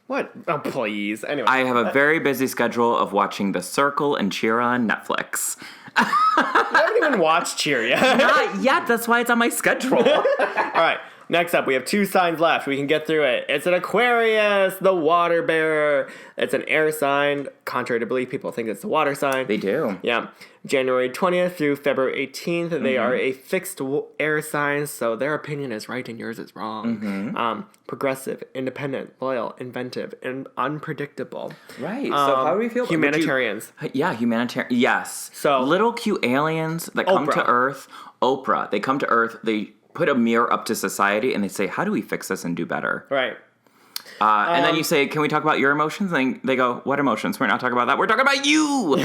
What? Oh, please. Anyway. I have a very busy schedule of watching The Circle and Cheer on Netflix. You haven't even watched Cheer yet. Not yet. That's why it's on my schedule. All right. Next up, we have 2 signs left. We can get through it. It's an Aquarius, the water bearer. It's an air sign. Contrary to belief, people think it's the water sign. They do. Yeah. January 20th through February 18th, they are a fixed air sign, so their opinion is right and yours is wrong. Progressive, independent, loyal, inventive, and unpredictable. Right. So how do we feel? Humanitarians. Humanitarian. Yes. So little cute aliens that come to Earth. Oprah. They come to Earth. They put a mirror up to society and they say, how do we fix this and do better? Right. And then you say, can we talk about your emotions? And they go, what emotions? We're not talking about that. We're talking about you.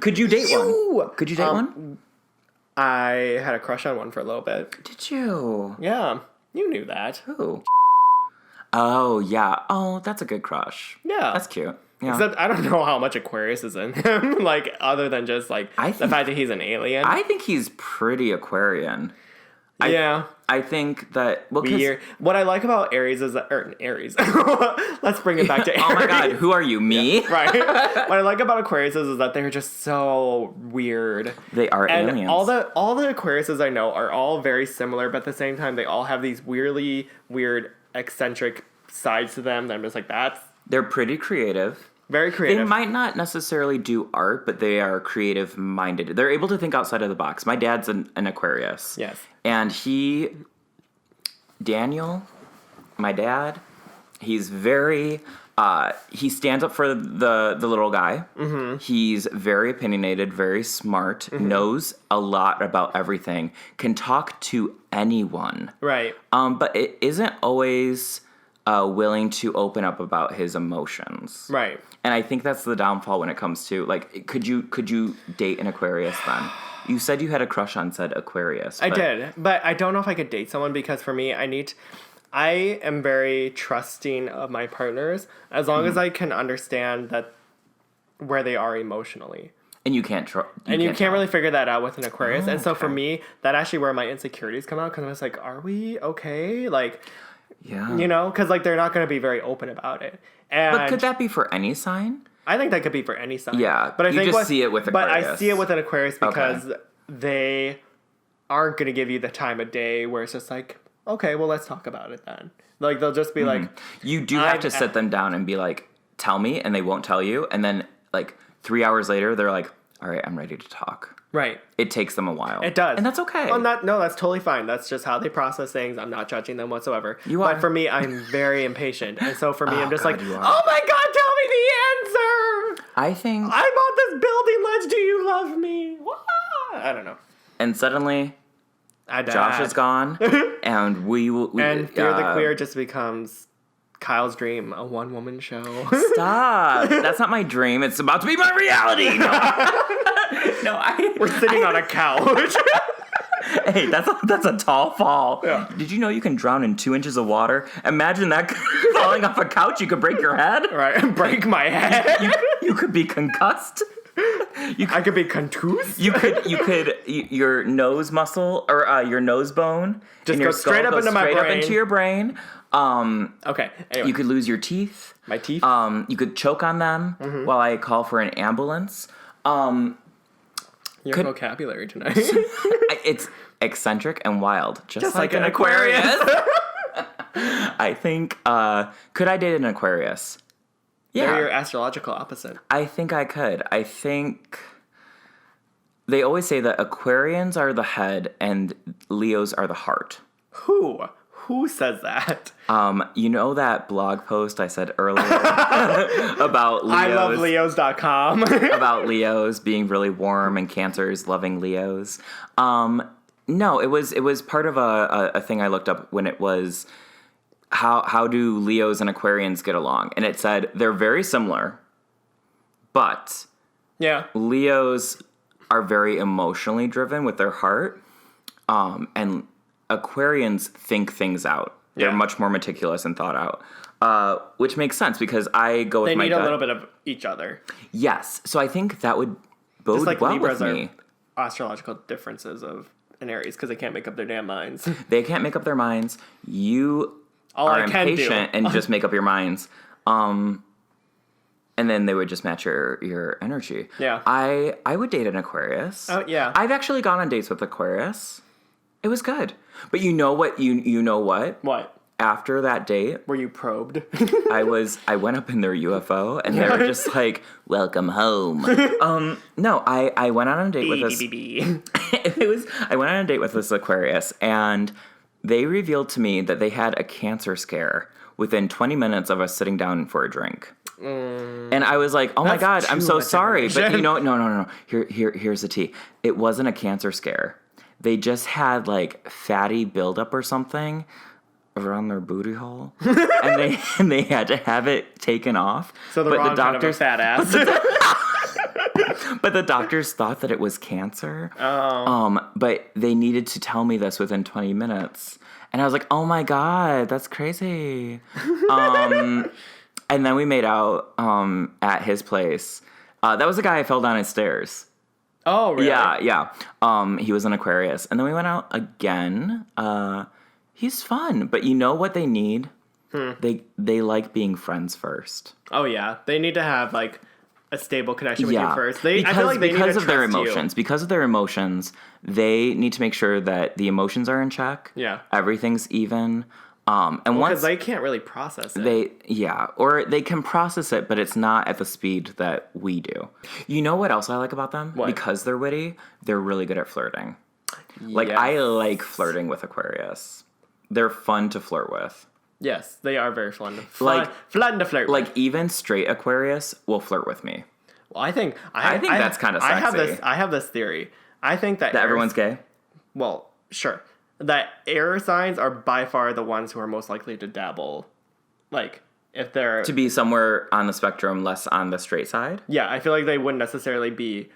Could you date one? Could you date one? I had a crush on one for a little bit. Did you? Yeah. You knew that. Who? Oh, yeah. Oh, that's a good crush. Yeah. That's cute. Yeah. Except I don't know how much Aquarius is in him. Like, other than just, like, the fact that he's an alien. I think he's pretty Aquarian. I think that... Well, weird. What I like about Aries is that... Aries. Let's bring it back to Aries. Oh my god, who are you? Me? Yeah, right. What I like about Aquarius is that they're just so weird. They are aliens. All the Aquariuses I know are all very similar, but at the same time, they all have these weirdly weird, eccentric sides to them that I'm just like, that's... They're pretty creative. Very creative. They might not necessarily do art, but they are creative-minded. They're able to think outside of the box. My dad's an Aquarius. Yes. And Daniel, my dad, he's very... he stands up for the little guy. Mm-hmm. He's very opinionated, very smart, knows a lot about everything, can talk to anyone. Right. But it isn't always... willing to open up about his emotions. Right. And I think that's the downfall when it comes to, like, could you date an Aquarius then? You said you had a crush on said Aquarius. I did, but I don't know if I could date someone because for me, I am very trusting of my partners as long as I can understand that where they are emotionally. And you can't you can't really figure that out with an Aquarius. And so for me, that actually where my insecurities come out because I was like, are we okay? Like... Yeah. You know, because, like, they're not going to be very open about it. But could that be for any sign? I think that could be for any sign. Yeah, but I think see it with Aquarius. But I see it with an Aquarius because they aren't going to give you the time of day where it's just like, okay, well, let's talk about it then. Like, they'll just be like... You do have to sit them down and be like, tell me, and they won't tell you. And then, like, 3 hours later, they're like, all right, I'm ready to talk. Right. It takes them a while. It does. And that's okay. Well, no, that's totally fine. That's just how they process things. I'm not judging them whatsoever. You are. But for me, I'm very impatient. And so for me, I'm just God, like, oh my God, tell me the answer. I think... I bought this building. Let's do you love me? I don't know. And suddenly, Josh is gone. And we and Fear the Queer just becomes Kyle's dream, a one-woman show. Stop. That's not my dream. It's about to be my reality. No, we're sitting on a couch. Hey, that's a tall fall. Yeah. Did you know you can drown in 2 inches of water? Imagine that falling off a couch. You could break your head. Right, break my head. You could be concussed. I could be contused. You could your nose muscle or your nose bone just go straight up into my brain. Straight up into your brain. Okay. Anyway. You could lose your teeth. My teeth. You could choke on them while I call for an ambulance. Your vocabulary tonight. It's eccentric and wild, just like an Aquarius. I think. Could I date an Aquarius? Yeah. They're your astrological opposite. I think I could. I think they always say that Aquarians are the head and Leos are the heart. Who says that? You know that blog post I said earlier about Leos? I love Leos.com. About Leos being really warm and Cancers loving Leos. No, it was part of a thing I looked up when it was how do Leos and Aquarians get along? And it said they're very similar, but Leos are very emotionally driven with their heart, and Aquarians think things out. They're much more meticulous and thought out, which makes sense because I go with my gut. They need a little bit of each other. Yes, so I think that would bode just like well Libras with me. Are astrological differences of an Aries because they can't make up their damn minds. They can't make up their minds. You are impatient and just make up your minds. And then they would just match your energy. Yeah. I would date an Aquarius. Oh, yeah. I've actually gone on dates with Aquarius. It was good. But you know what? You know what? What? After that date, were you probed? I went up in their UFO and they were just like, "Welcome home." No, I went on a date with this. I went on a date with this Aquarius and they revealed to me that they had a Cancer scare within 20 minutes of us sitting down for a drink. And I was like, "Oh my God, I'm so sorry." But you know, no. Here's the tea. It wasn't a Cancer scare. They just had like fatty buildup or something around their booty hole, and they had to have it taken off. So the doctors fat ass. But the doctors thought that it was cancer. Oh. But they needed to tell me this within 20 minutes, and I was like, "Oh my God, that's crazy." And then we made out at his place. That was the guy I fell down his stairs. Oh, really? Yeah. He was an Aquarius. And then we went out again. He's fun. But you know what they need? They like being friends first. Oh, yeah. They need to have, like, a stable connection with you first. I feel like they because need to of their trust emotions. You. Because of their emotions, they need to make sure that the emotions are in check. Yeah. Everything's even. And because they can't really process it. Or they can process it, but it's not at the speed that we do. You know what else I like about them? What? Because they're witty, they're really good at flirting. Like, I like flirting with Aquarius. They're fun to flirt with. Yes, they are very fun to flirt with. Like, even straight Aquarius will flirt with me. Well, I think that's kind of sexy. I have this theory. I think that everyone's gay? Well, sure. That air signs are by far the ones who are most likely to dabble. Like, if they're... To be somewhere on the spectrum, less on the straight side? Yeah, I feel like they wouldn't necessarily be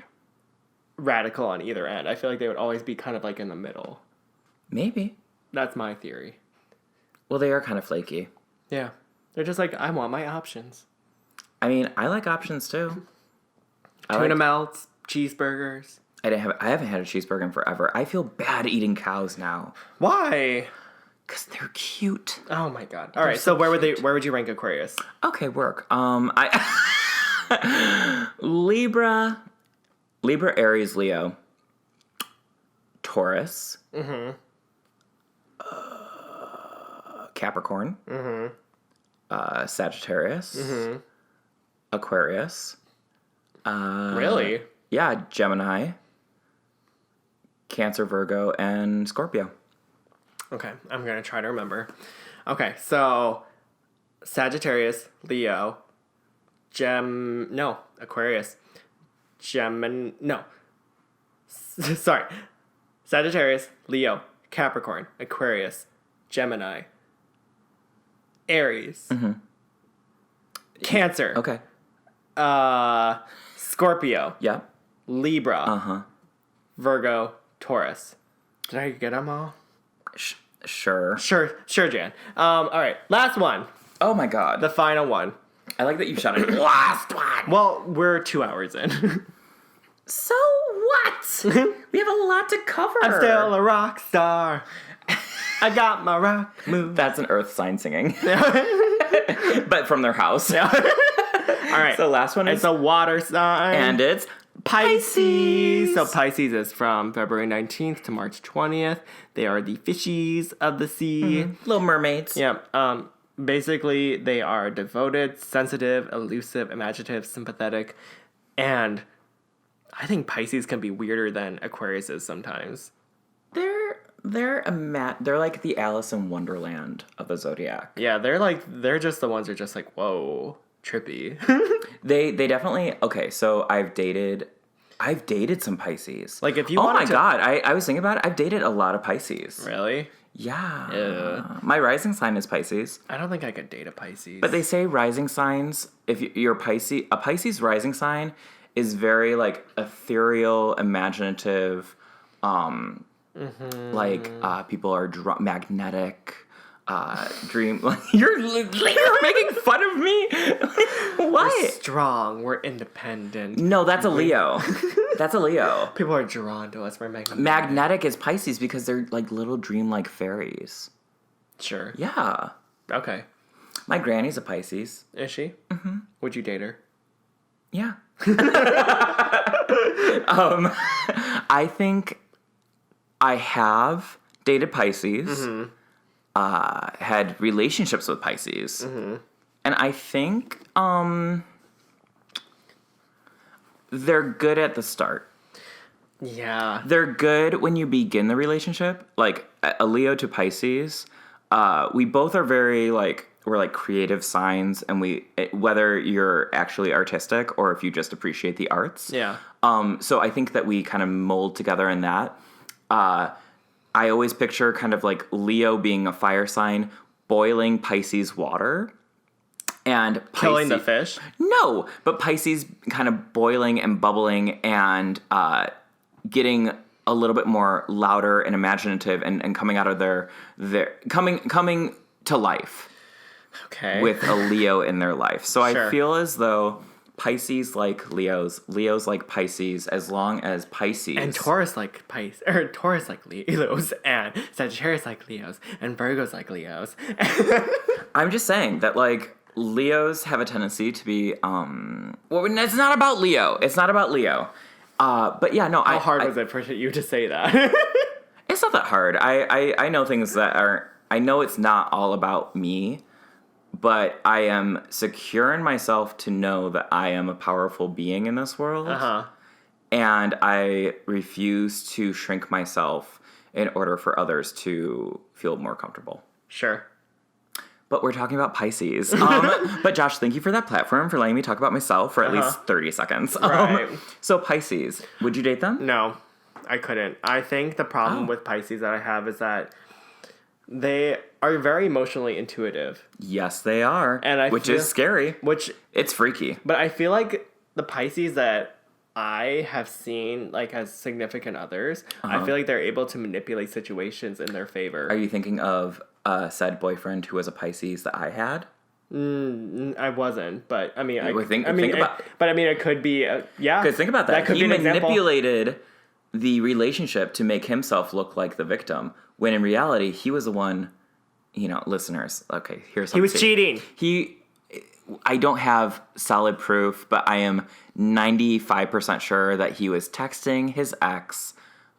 radical on either end. I feel like they would always be kind of like in the middle. Maybe. That's my theory. Well, they are kind of flaky. Yeah. They're just like, I want my options. I mean, I like options too. Tuna melts, cheeseburgers. I haven't had a cheeseburger in forever. I feel bad eating cows now. Why? Because they're cute. Oh my God. All right. So where would you rank Aquarius? Okay, work. Libra, Aries, Leo, Taurus, Capricorn, Sagittarius, Aquarius. Really? Yeah, Gemini, Cancer, Virgo, and Scorpio. Okay, I'm going to try to remember. Okay, so Sagittarius, Leo, Aquarius, sorry. Sagittarius, Leo, Capricorn, Aquarius, Gemini, Aries. Mm-hmm. Cancer. Okay. Scorpio. Yeah. Libra. Uh-huh. Virgo. Taurus. Did I get them all? Sure. Sure, Jan. All right, last one. Oh my God. The final one. I like that you shot it. Last one. Well, we're 2 hours in. So what? We have a lot to cover. I'm still a rock star. I got my rock move. That's an earth sign singing. But from their house. Yeah. All right. So last one is... It's a water sign. And it's... Pisces. So Pisces is from February 19th to March 20th. They are the fishies of the sea. Mm-hmm. Little mermaids. Yeah. Basically, they are devoted, sensitive, elusive, imaginative, sympathetic, and I think Pisces can be weirder than Aquarius is sometimes. They're like the Alice in Wonderland of the zodiac. Yeah, they're just the ones who are just like, whoa, trippy. They definitely... Okay, so I've dated some Pisces. Like if you Oh my God, I was thinking about it. I've dated a lot of Pisces. Really? Yeah. My rising sign is Pisces. I don't think I could date a Pisces. But they say rising signs, if you're a Pisces rising sign is very like ethereal, imaginative, like people are magnetic, dream. Like you're making fun of me. What? We're strong. We're independent. No, that's a Leo. That's a Leo. People are drawn to us. We're magnetic. Magnetic is Pisces because they're like little dream-like fairies. Sure. Yeah. Okay. My granny's a Pisces. Is she? Mm-hmm. Would you date her? Yeah. I think I have dated Pisces. Mm-hmm. Had relationships with Pisces. Mm-hmm. And I think they're good at the start. Yeah. They're good when you begin the relationship. Like a Leo to Pisces, we both are very like, we're like creative signs, and whether you're actually artistic or if you just appreciate the arts. Yeah. So I think that we kind of mold together in that. I always picture kind of like Leo being a fire sign, boiling Pisces water. And Pisces, killing the fish? No, but Pisces kind of boiling and bubbling and getting a little bit more louder and imaginative and coming out of their coming to life. Okay. With a Leo in their life. So sure. I feel as though Pisces like Leos, Leos like Pisces, as long as Pisces. And Taurus like Pisces, or Taurus like Leos, and Sagittarius like Leos, and Virgos like Leos. I'm just saying that like Leos have a tendency to be, well, it's not about Leo. It's not about Leo. But yeah, no, How hard was it for you to say that? It's not that hard. I know things that are, I know it's not all about me, but I am secure in myself to know that I am a powerful being in this world. Uh-huh. And I refuse to shrink myself in order for others to feel more comfortable. Sure. But we're talking about Pisces. But Josh, thank you for that platform, for letting me talk about myself for at least 30 seconds. Right. So Pisces, would you date them? No, I couldn't. I think the problem with Pisces that I have is that they are very emotionally intuitive. Yes, they are. Which is scary. It's freaky. But I feel like the Pisces that I have seen, like, as significant others, I feel like they're able to manipulate situations in their favor. Are you thinking of a said boyfriend who was a Pisces that I had? I wasn't, but I mean, it could be, yeah. Because think about that. Could he be an manipulated the relationship to make himself look like the victim, when in reality, he was the one, listeners. Okay, here's something. He was cheating. I don't have solid proof, but I am 95% sure that he was texting his ex.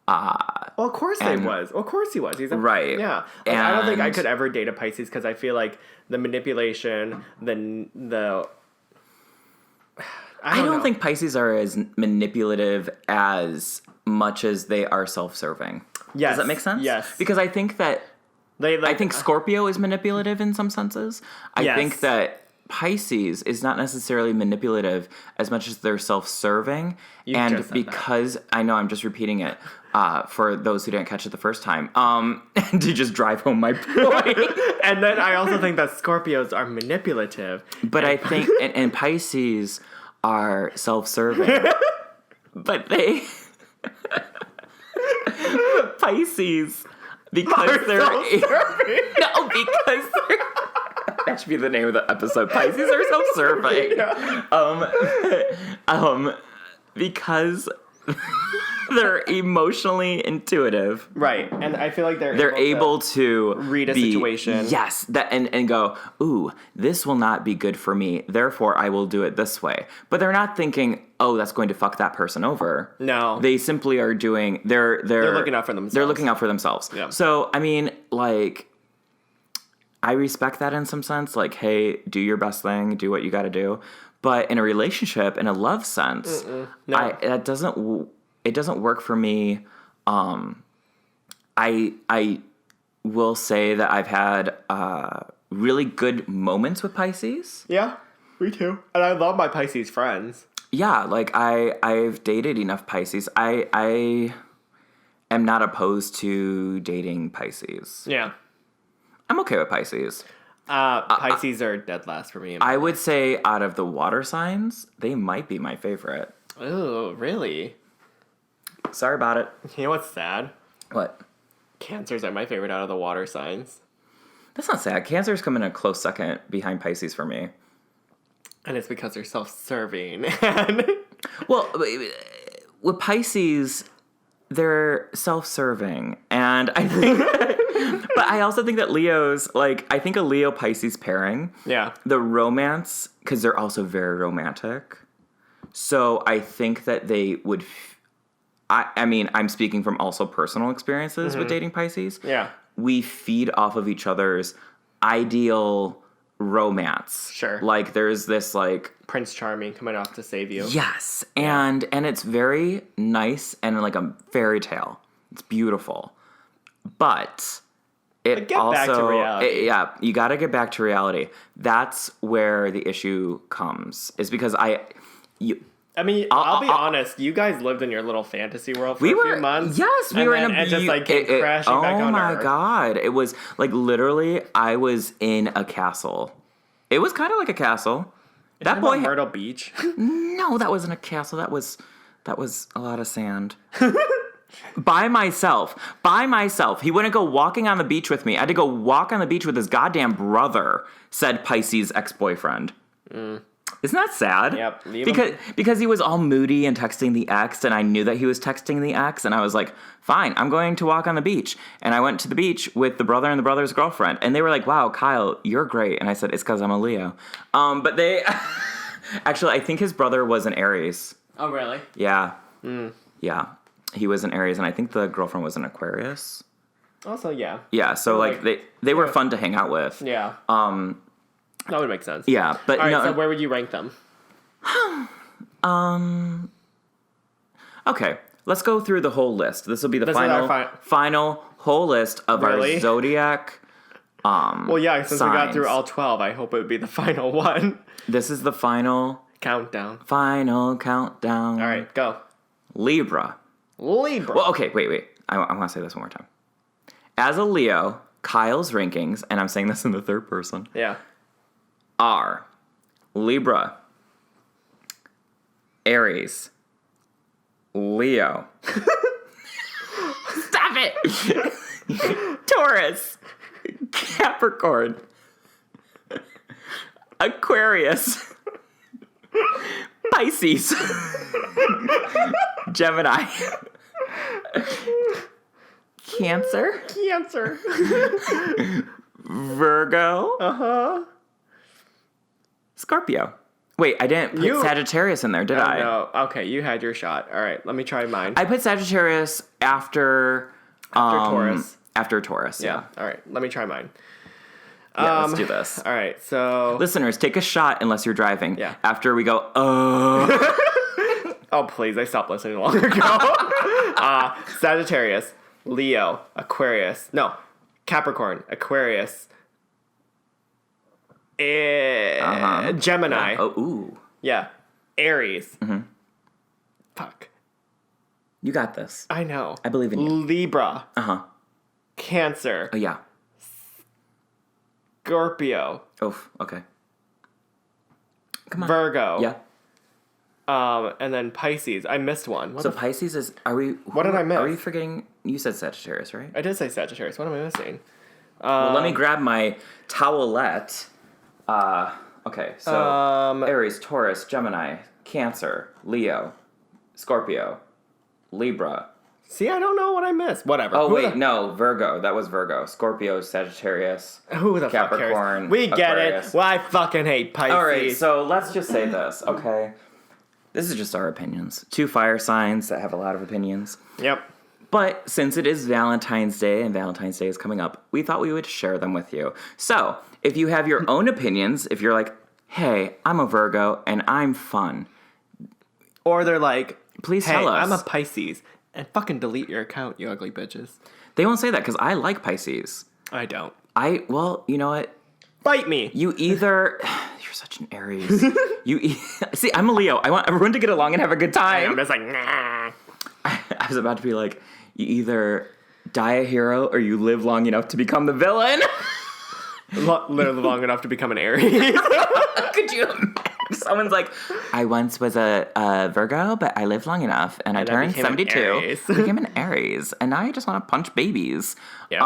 Well, of course he was. Of course he was. He's right. Yeah. Like, I don't think I could ever date a Pisces because I feel like the manipulation, I don't think Pisces are as manipulative as much as they are self-serving. Yes. Does that make sense? Yes. Because I think that I think Scorpio is manipulative in some senses. I think that Pisces is not necessarily manipulative as much as they're self-serving. And because I know I'm just repeating it for those who didn't catch it the first time, to just drive home my point. And then I also think that Scorpios are manipulative. But I think and Pisces are self-serving. But Pisces, because they're self-serving. No, because they're that should be the name of the episode. Pisces are self-serving. Yeah. Because they're emotionally intuitive. Right. And I feel like they're able to read a situation. Yes. And go, ooh, this will not be good for me. Therefore, I will do it this way. But they're not thinking, oh, that's going to fuck that person over. No. They simply are doing, they're looking out for themselves. They're looking out for themselves. Yeah. So, I mean, like, I respect that in some sense. Like, hey, do your best thing. Do what you got to do. But in a relationship, in a love sense, no. It doesn't work for me. I will say that I've had really good moments with Pisces. Yeah, me too. And I love my Pisces friends. Yeah, like I've dated enough Pisces. I am not opposed to dating Pisces. Yeah. I'm okay with Pisces. Pisces are dead last for me. I would say out of the water signs, they might be my favorite. Oh, really? Sorry about it. You know what's sad? What? Cancers are my favorite out of the water signs. That's not sad. Cancers come in a close second behind Pisces for me. And it's because they're self-serving. Well, with Pisces, they're self-serving. And I think... But I also think that Leos, like, I think a Leo-Pisces pairing... Yeah. The romance, because they're also very romantic. So I think that they would... I mean, I'm speaking from also personal experiences with dating Pisces. Yeah. We feed off of each other's ideal romance. Sure. Like, there's this, like... Prince Charming coming off to save you. Yes. And it's very nice and like a fairy tale. It's beautiful. But it get also... back to reality. You got to get back to reality. That's where the issue comes. Is because I'll be honest. You guys lived in your little fantasy world for a few months. Yes, we were in a... And just like came crashing back on Earth. Oh my God. It was like literally I was in a castle. It was kind of like a castle. That boy... Myrtle Beach? No, that wasn't a castle. That was a lot of sand. By myself. He wouldn't go walking on the beach with me. I had to go walk on the beach with his goddamn brother, said Pisces ex-boyfriend. Isn't that sad? Yep. Because he was all moody and texting the ex, and I knew that he was texting the ex, and I was like, fine, I'm going to walk on the beach. And I went to the beach with the brother and the brother's girlfriend, and they were like, wow, Kyle, you're great. And I said, it's because I'm a Leo. But they... Actually, I think his brother was an Aries. Oh, really? Yeah. Yeah. He was an Aries, and I think the girlfriend was an Aquarius. Also, yeah. Yeah, so like they were fun to hang out with. Yeah. That would make sense. Yeah, but all right, so where would you rank them? Okay, let's go through the whole list. This will be the final whole list of our zodiac. Well, yeah, since signs. we got through all 12, I hope it would be the final one. This is the final countdown. Final countdown. All right, go. Libra. Well, okay, wait. I want to say this one more time. As a Leo, Kyle's rankings, and I'm saying this in the third person. Yeah. Are Libra, Aries, Leo. Stop it! Taurus, Capricorn, Aquarius, Pisces, Gemini, Cancer, Virgo, Scorpio. Wait, I didn't put Sagittarius in there, did I? No. Okay, you had your shot. All right, let me try mine. I put Sagittarius after Taurus. After Taurus, yeah. All right, let me try mine. Yeah, let's do this. All right, so... Listeners, take a shot unless you're driving. Yeah. After we go, Oh, please, I stopped listening long ago. Sagittarius, Leo, Aquarius. No, Capricorn, Aquarius, Gemini. Yeah. Oh, ooh. Yeah. Aries. Mm-hmm. Fuck. You got this. I know. I believe in you. Libra. Uh-huh. Cancer. Oh, yeah. Scorpio. Oof. Okay. Come on. Virgo. Yeah. And then Pisces. I missed one. Pisces is... Are we... What did I miss? Are we forgetting... You said Sagittarius, right? I did say Sagittarius. What am I missing? Well, let me grab my towelette. Okay, so... Aries, Taurus, Gemini, Cancer, Leo, Scorpio, Libra. See, I don't know what I missed. Whatever. Oh, wait, no. Virgo. That was Virgo. Scorpio, Sagittarius, Who the Capricorn, fuck cares? We get Aquarius. it. Well, I fucking hate Pisces. All right, so let's just say this, okay? This is just our opinions. 2 fire signs that have a lot of opinions. Yep. But since it is Valentine's Day and Valentine's Day is coming up, we thought we would share them with you. So, if you have your own opinions, if you're like, hey, I'm a Virgo and I'm fun. Or they're like, please tell us. I'm a Pisces. And fucking delete your account, you ugly bitches. They won't say that because I like Pisces. I don't. Well, you know what? Fight me. You either... You're such an Aries. See, I'm a Leo. I want everyone to get along and have a good time. I'm just like, nah. I was about to be like, you either die a hero or you live long enough to become the villain. Live long enough to become an Aries. Could you imagine? Someone's like, I once was a Virgo, but I lived long enough, and I turned 72. I became an Aries, and now I just want to punch babies. Yep.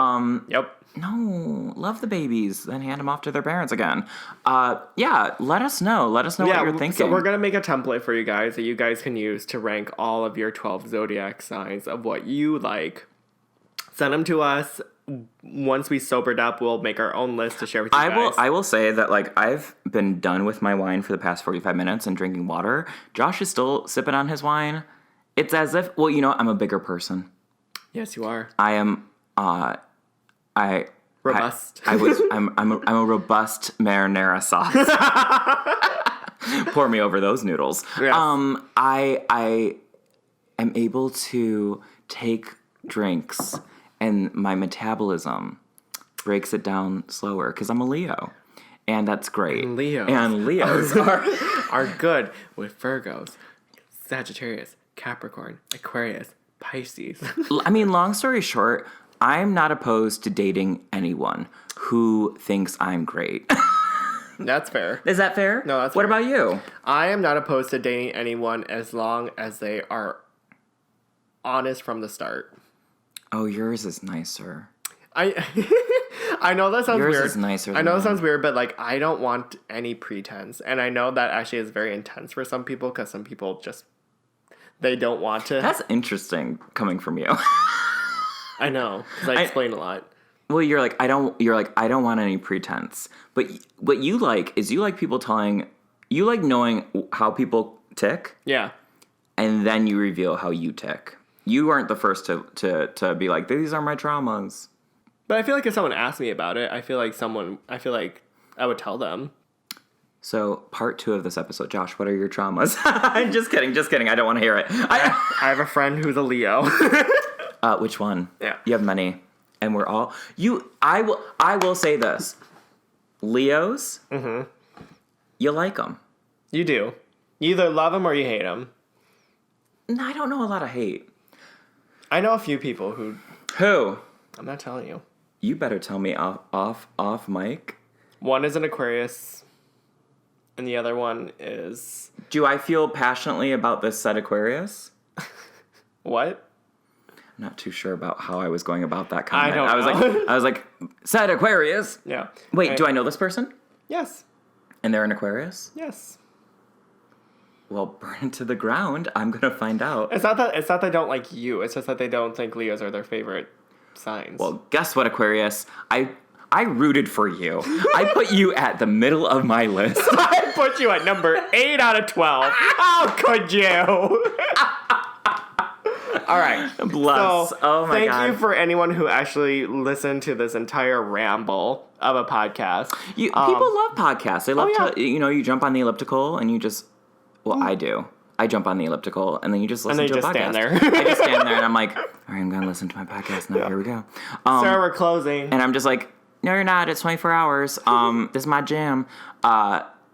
Yep. No, love the babies, then hand them off to their parents again. Yeah, let us know. Let us know what you're thinking. So we're going to make a template for you guys that you guys can use to rank all of your 12 zodiac signs of what you like. Send them to us. Once we sobered up, we'll make our own list to share with you guys. I will say that, like, I've been done with my wine for the past 45 minutes and drinking water. Josh is still sipping on his wine. It's as if, well, you know, I'm a bigger person. Yes, you are. I am, robust. I'm a robust marinara sauce. Pour me over those noodles. Yes. I am able to take drinks and my metabolism breaks it down slower because I'm a Leo. And that's great. And Leos are good with Virgos, Sagittarius, Capricorn, Aquarius, Pisces. I mean, long story short, I'm not opposed to dating anyone who thinks I'm great. That's fair. Is that fair? No, that's What fair. about you? I am not opposed to dating anyone as long as they are honest from the start. Oh, yours is nicer. I know that sounds yours weird. Is nicer I know that sounds weird, but like I don't want any pretense, and I know that actually is very intense for some people because some people just they don't want to. That's interesting coming from you. I know, because I explain a lot. Well, you're like I don't want any pretense, but what you like is you like people you like knowing how people tick. Yeah, and then you reveal how you tick. You aren't the first to be like, these are my traumas. But I feel like if someone asked me about it, I feel like I would tell them. So, part 2 of this episode, Josh, what are your traumas? Just kidding. I don't want to hear it. I have a friend who's a Leo. Which one? Yeah. You have many. And we're all... I will say this. Leos, you like them. You do. You either love them or you hate them. No, I don't know a lot of hate. I know a few people who... Who? I'm not telling you. You better tell me off mic. One is an Aquarius, and the other one is... Do I feel passionately about this said Aquarius? What? I'm not too sure about how I was going about that comment. I don't know. I was like, said Aquarius. Yeah. Wait, do I know this person? Yes. And they're an Aquarius? Yes. Well, burn it to the ground. I'm gonna find out. It's not that they don't like you. It's just that they don't think Leos are their favorite signs. Well, guess what, Aquarius? I rooted for you. I put you at the middle of my list. I put you at number 8 out of 12. How could you? All right. Bless. So, oh my God. Thank you for anyone who actually listened to this entire ramble of a podcast. People love podcasts. They love to, you jump on the elliptical and you just, well, I do. I jump on the elliptical and then you just listen to a podcast. Stand there. I just stand there and I'm like, all right, I'm going to listen to my podcast now. Here we go. Sarah, we're closing. And I'm just like, No, you're not. It's 24 hours. This is my jam.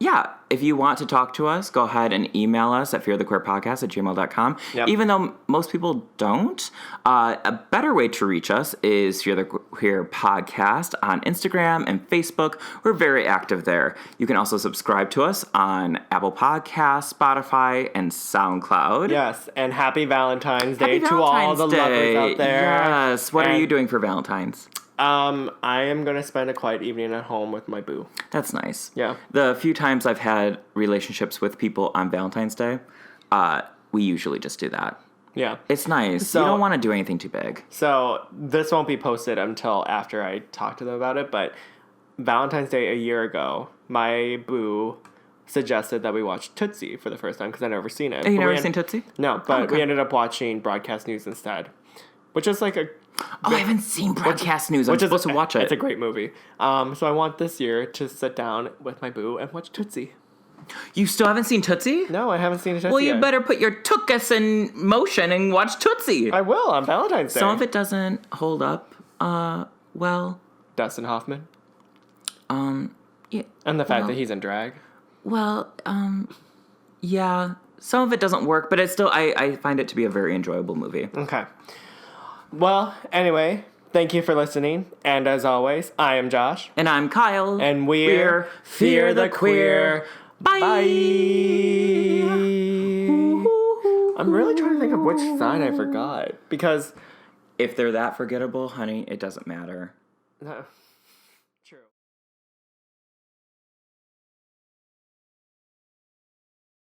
Yeah, if you want to talk to us, go ahead and email us at fearthequeerpodcast@gmail.com. Yep. Even though most people don't, a better way to reach us is Fear the Queer Podcast on Instagram and Facebook. We're very active there. You can also subscribe to us on Apple Podcasts, Spotify, and SoundCloud. Yes, and happy Valentine's Day to all the lovers out there. Yes. What are you doing for Valentine's? I am going to spend a quiet evening at home with my boo. That's nice. Yeah. The few times I've had relationships with people on Valentine's Day, we usually just do that. Yeah. It's nice. You don't want to do anything too big. So this won't be posted until after I talk to them about it, but Valentine's Day a year ago, my boo suggested that we watch Tootsie for the first time because I'd never seen it. Have you never seen Tootsie? No, but we ended up watching Broadcast News instead, which is like a... I haven't seen Broadcast News. I'm supposed to watch it. It's a great movie. So I want this year to sit down with my boo and watch Tootsie. You still haven't seen Tootsie? No, I haven't seen Tootsie Well, you yet. better put your tookus in motion and watch Tootsie. I will on Valentine's Day. Some of it doesn't hold up well. Dustin Hoffman. Yeah, And the fact that he's in drag. Well, yeah. Some of it doesn't work, but it's still, I find it to be a very enjoyable movie. Okay. Well, anyway, thank you for listening. And as always, I am Josh. And I'm Kyle. And we're Fear the Queer. Bye. Bye. I'm really trying to think of which sign I forgot. Because if they're that forgettable, honey, it doesn't matter. No.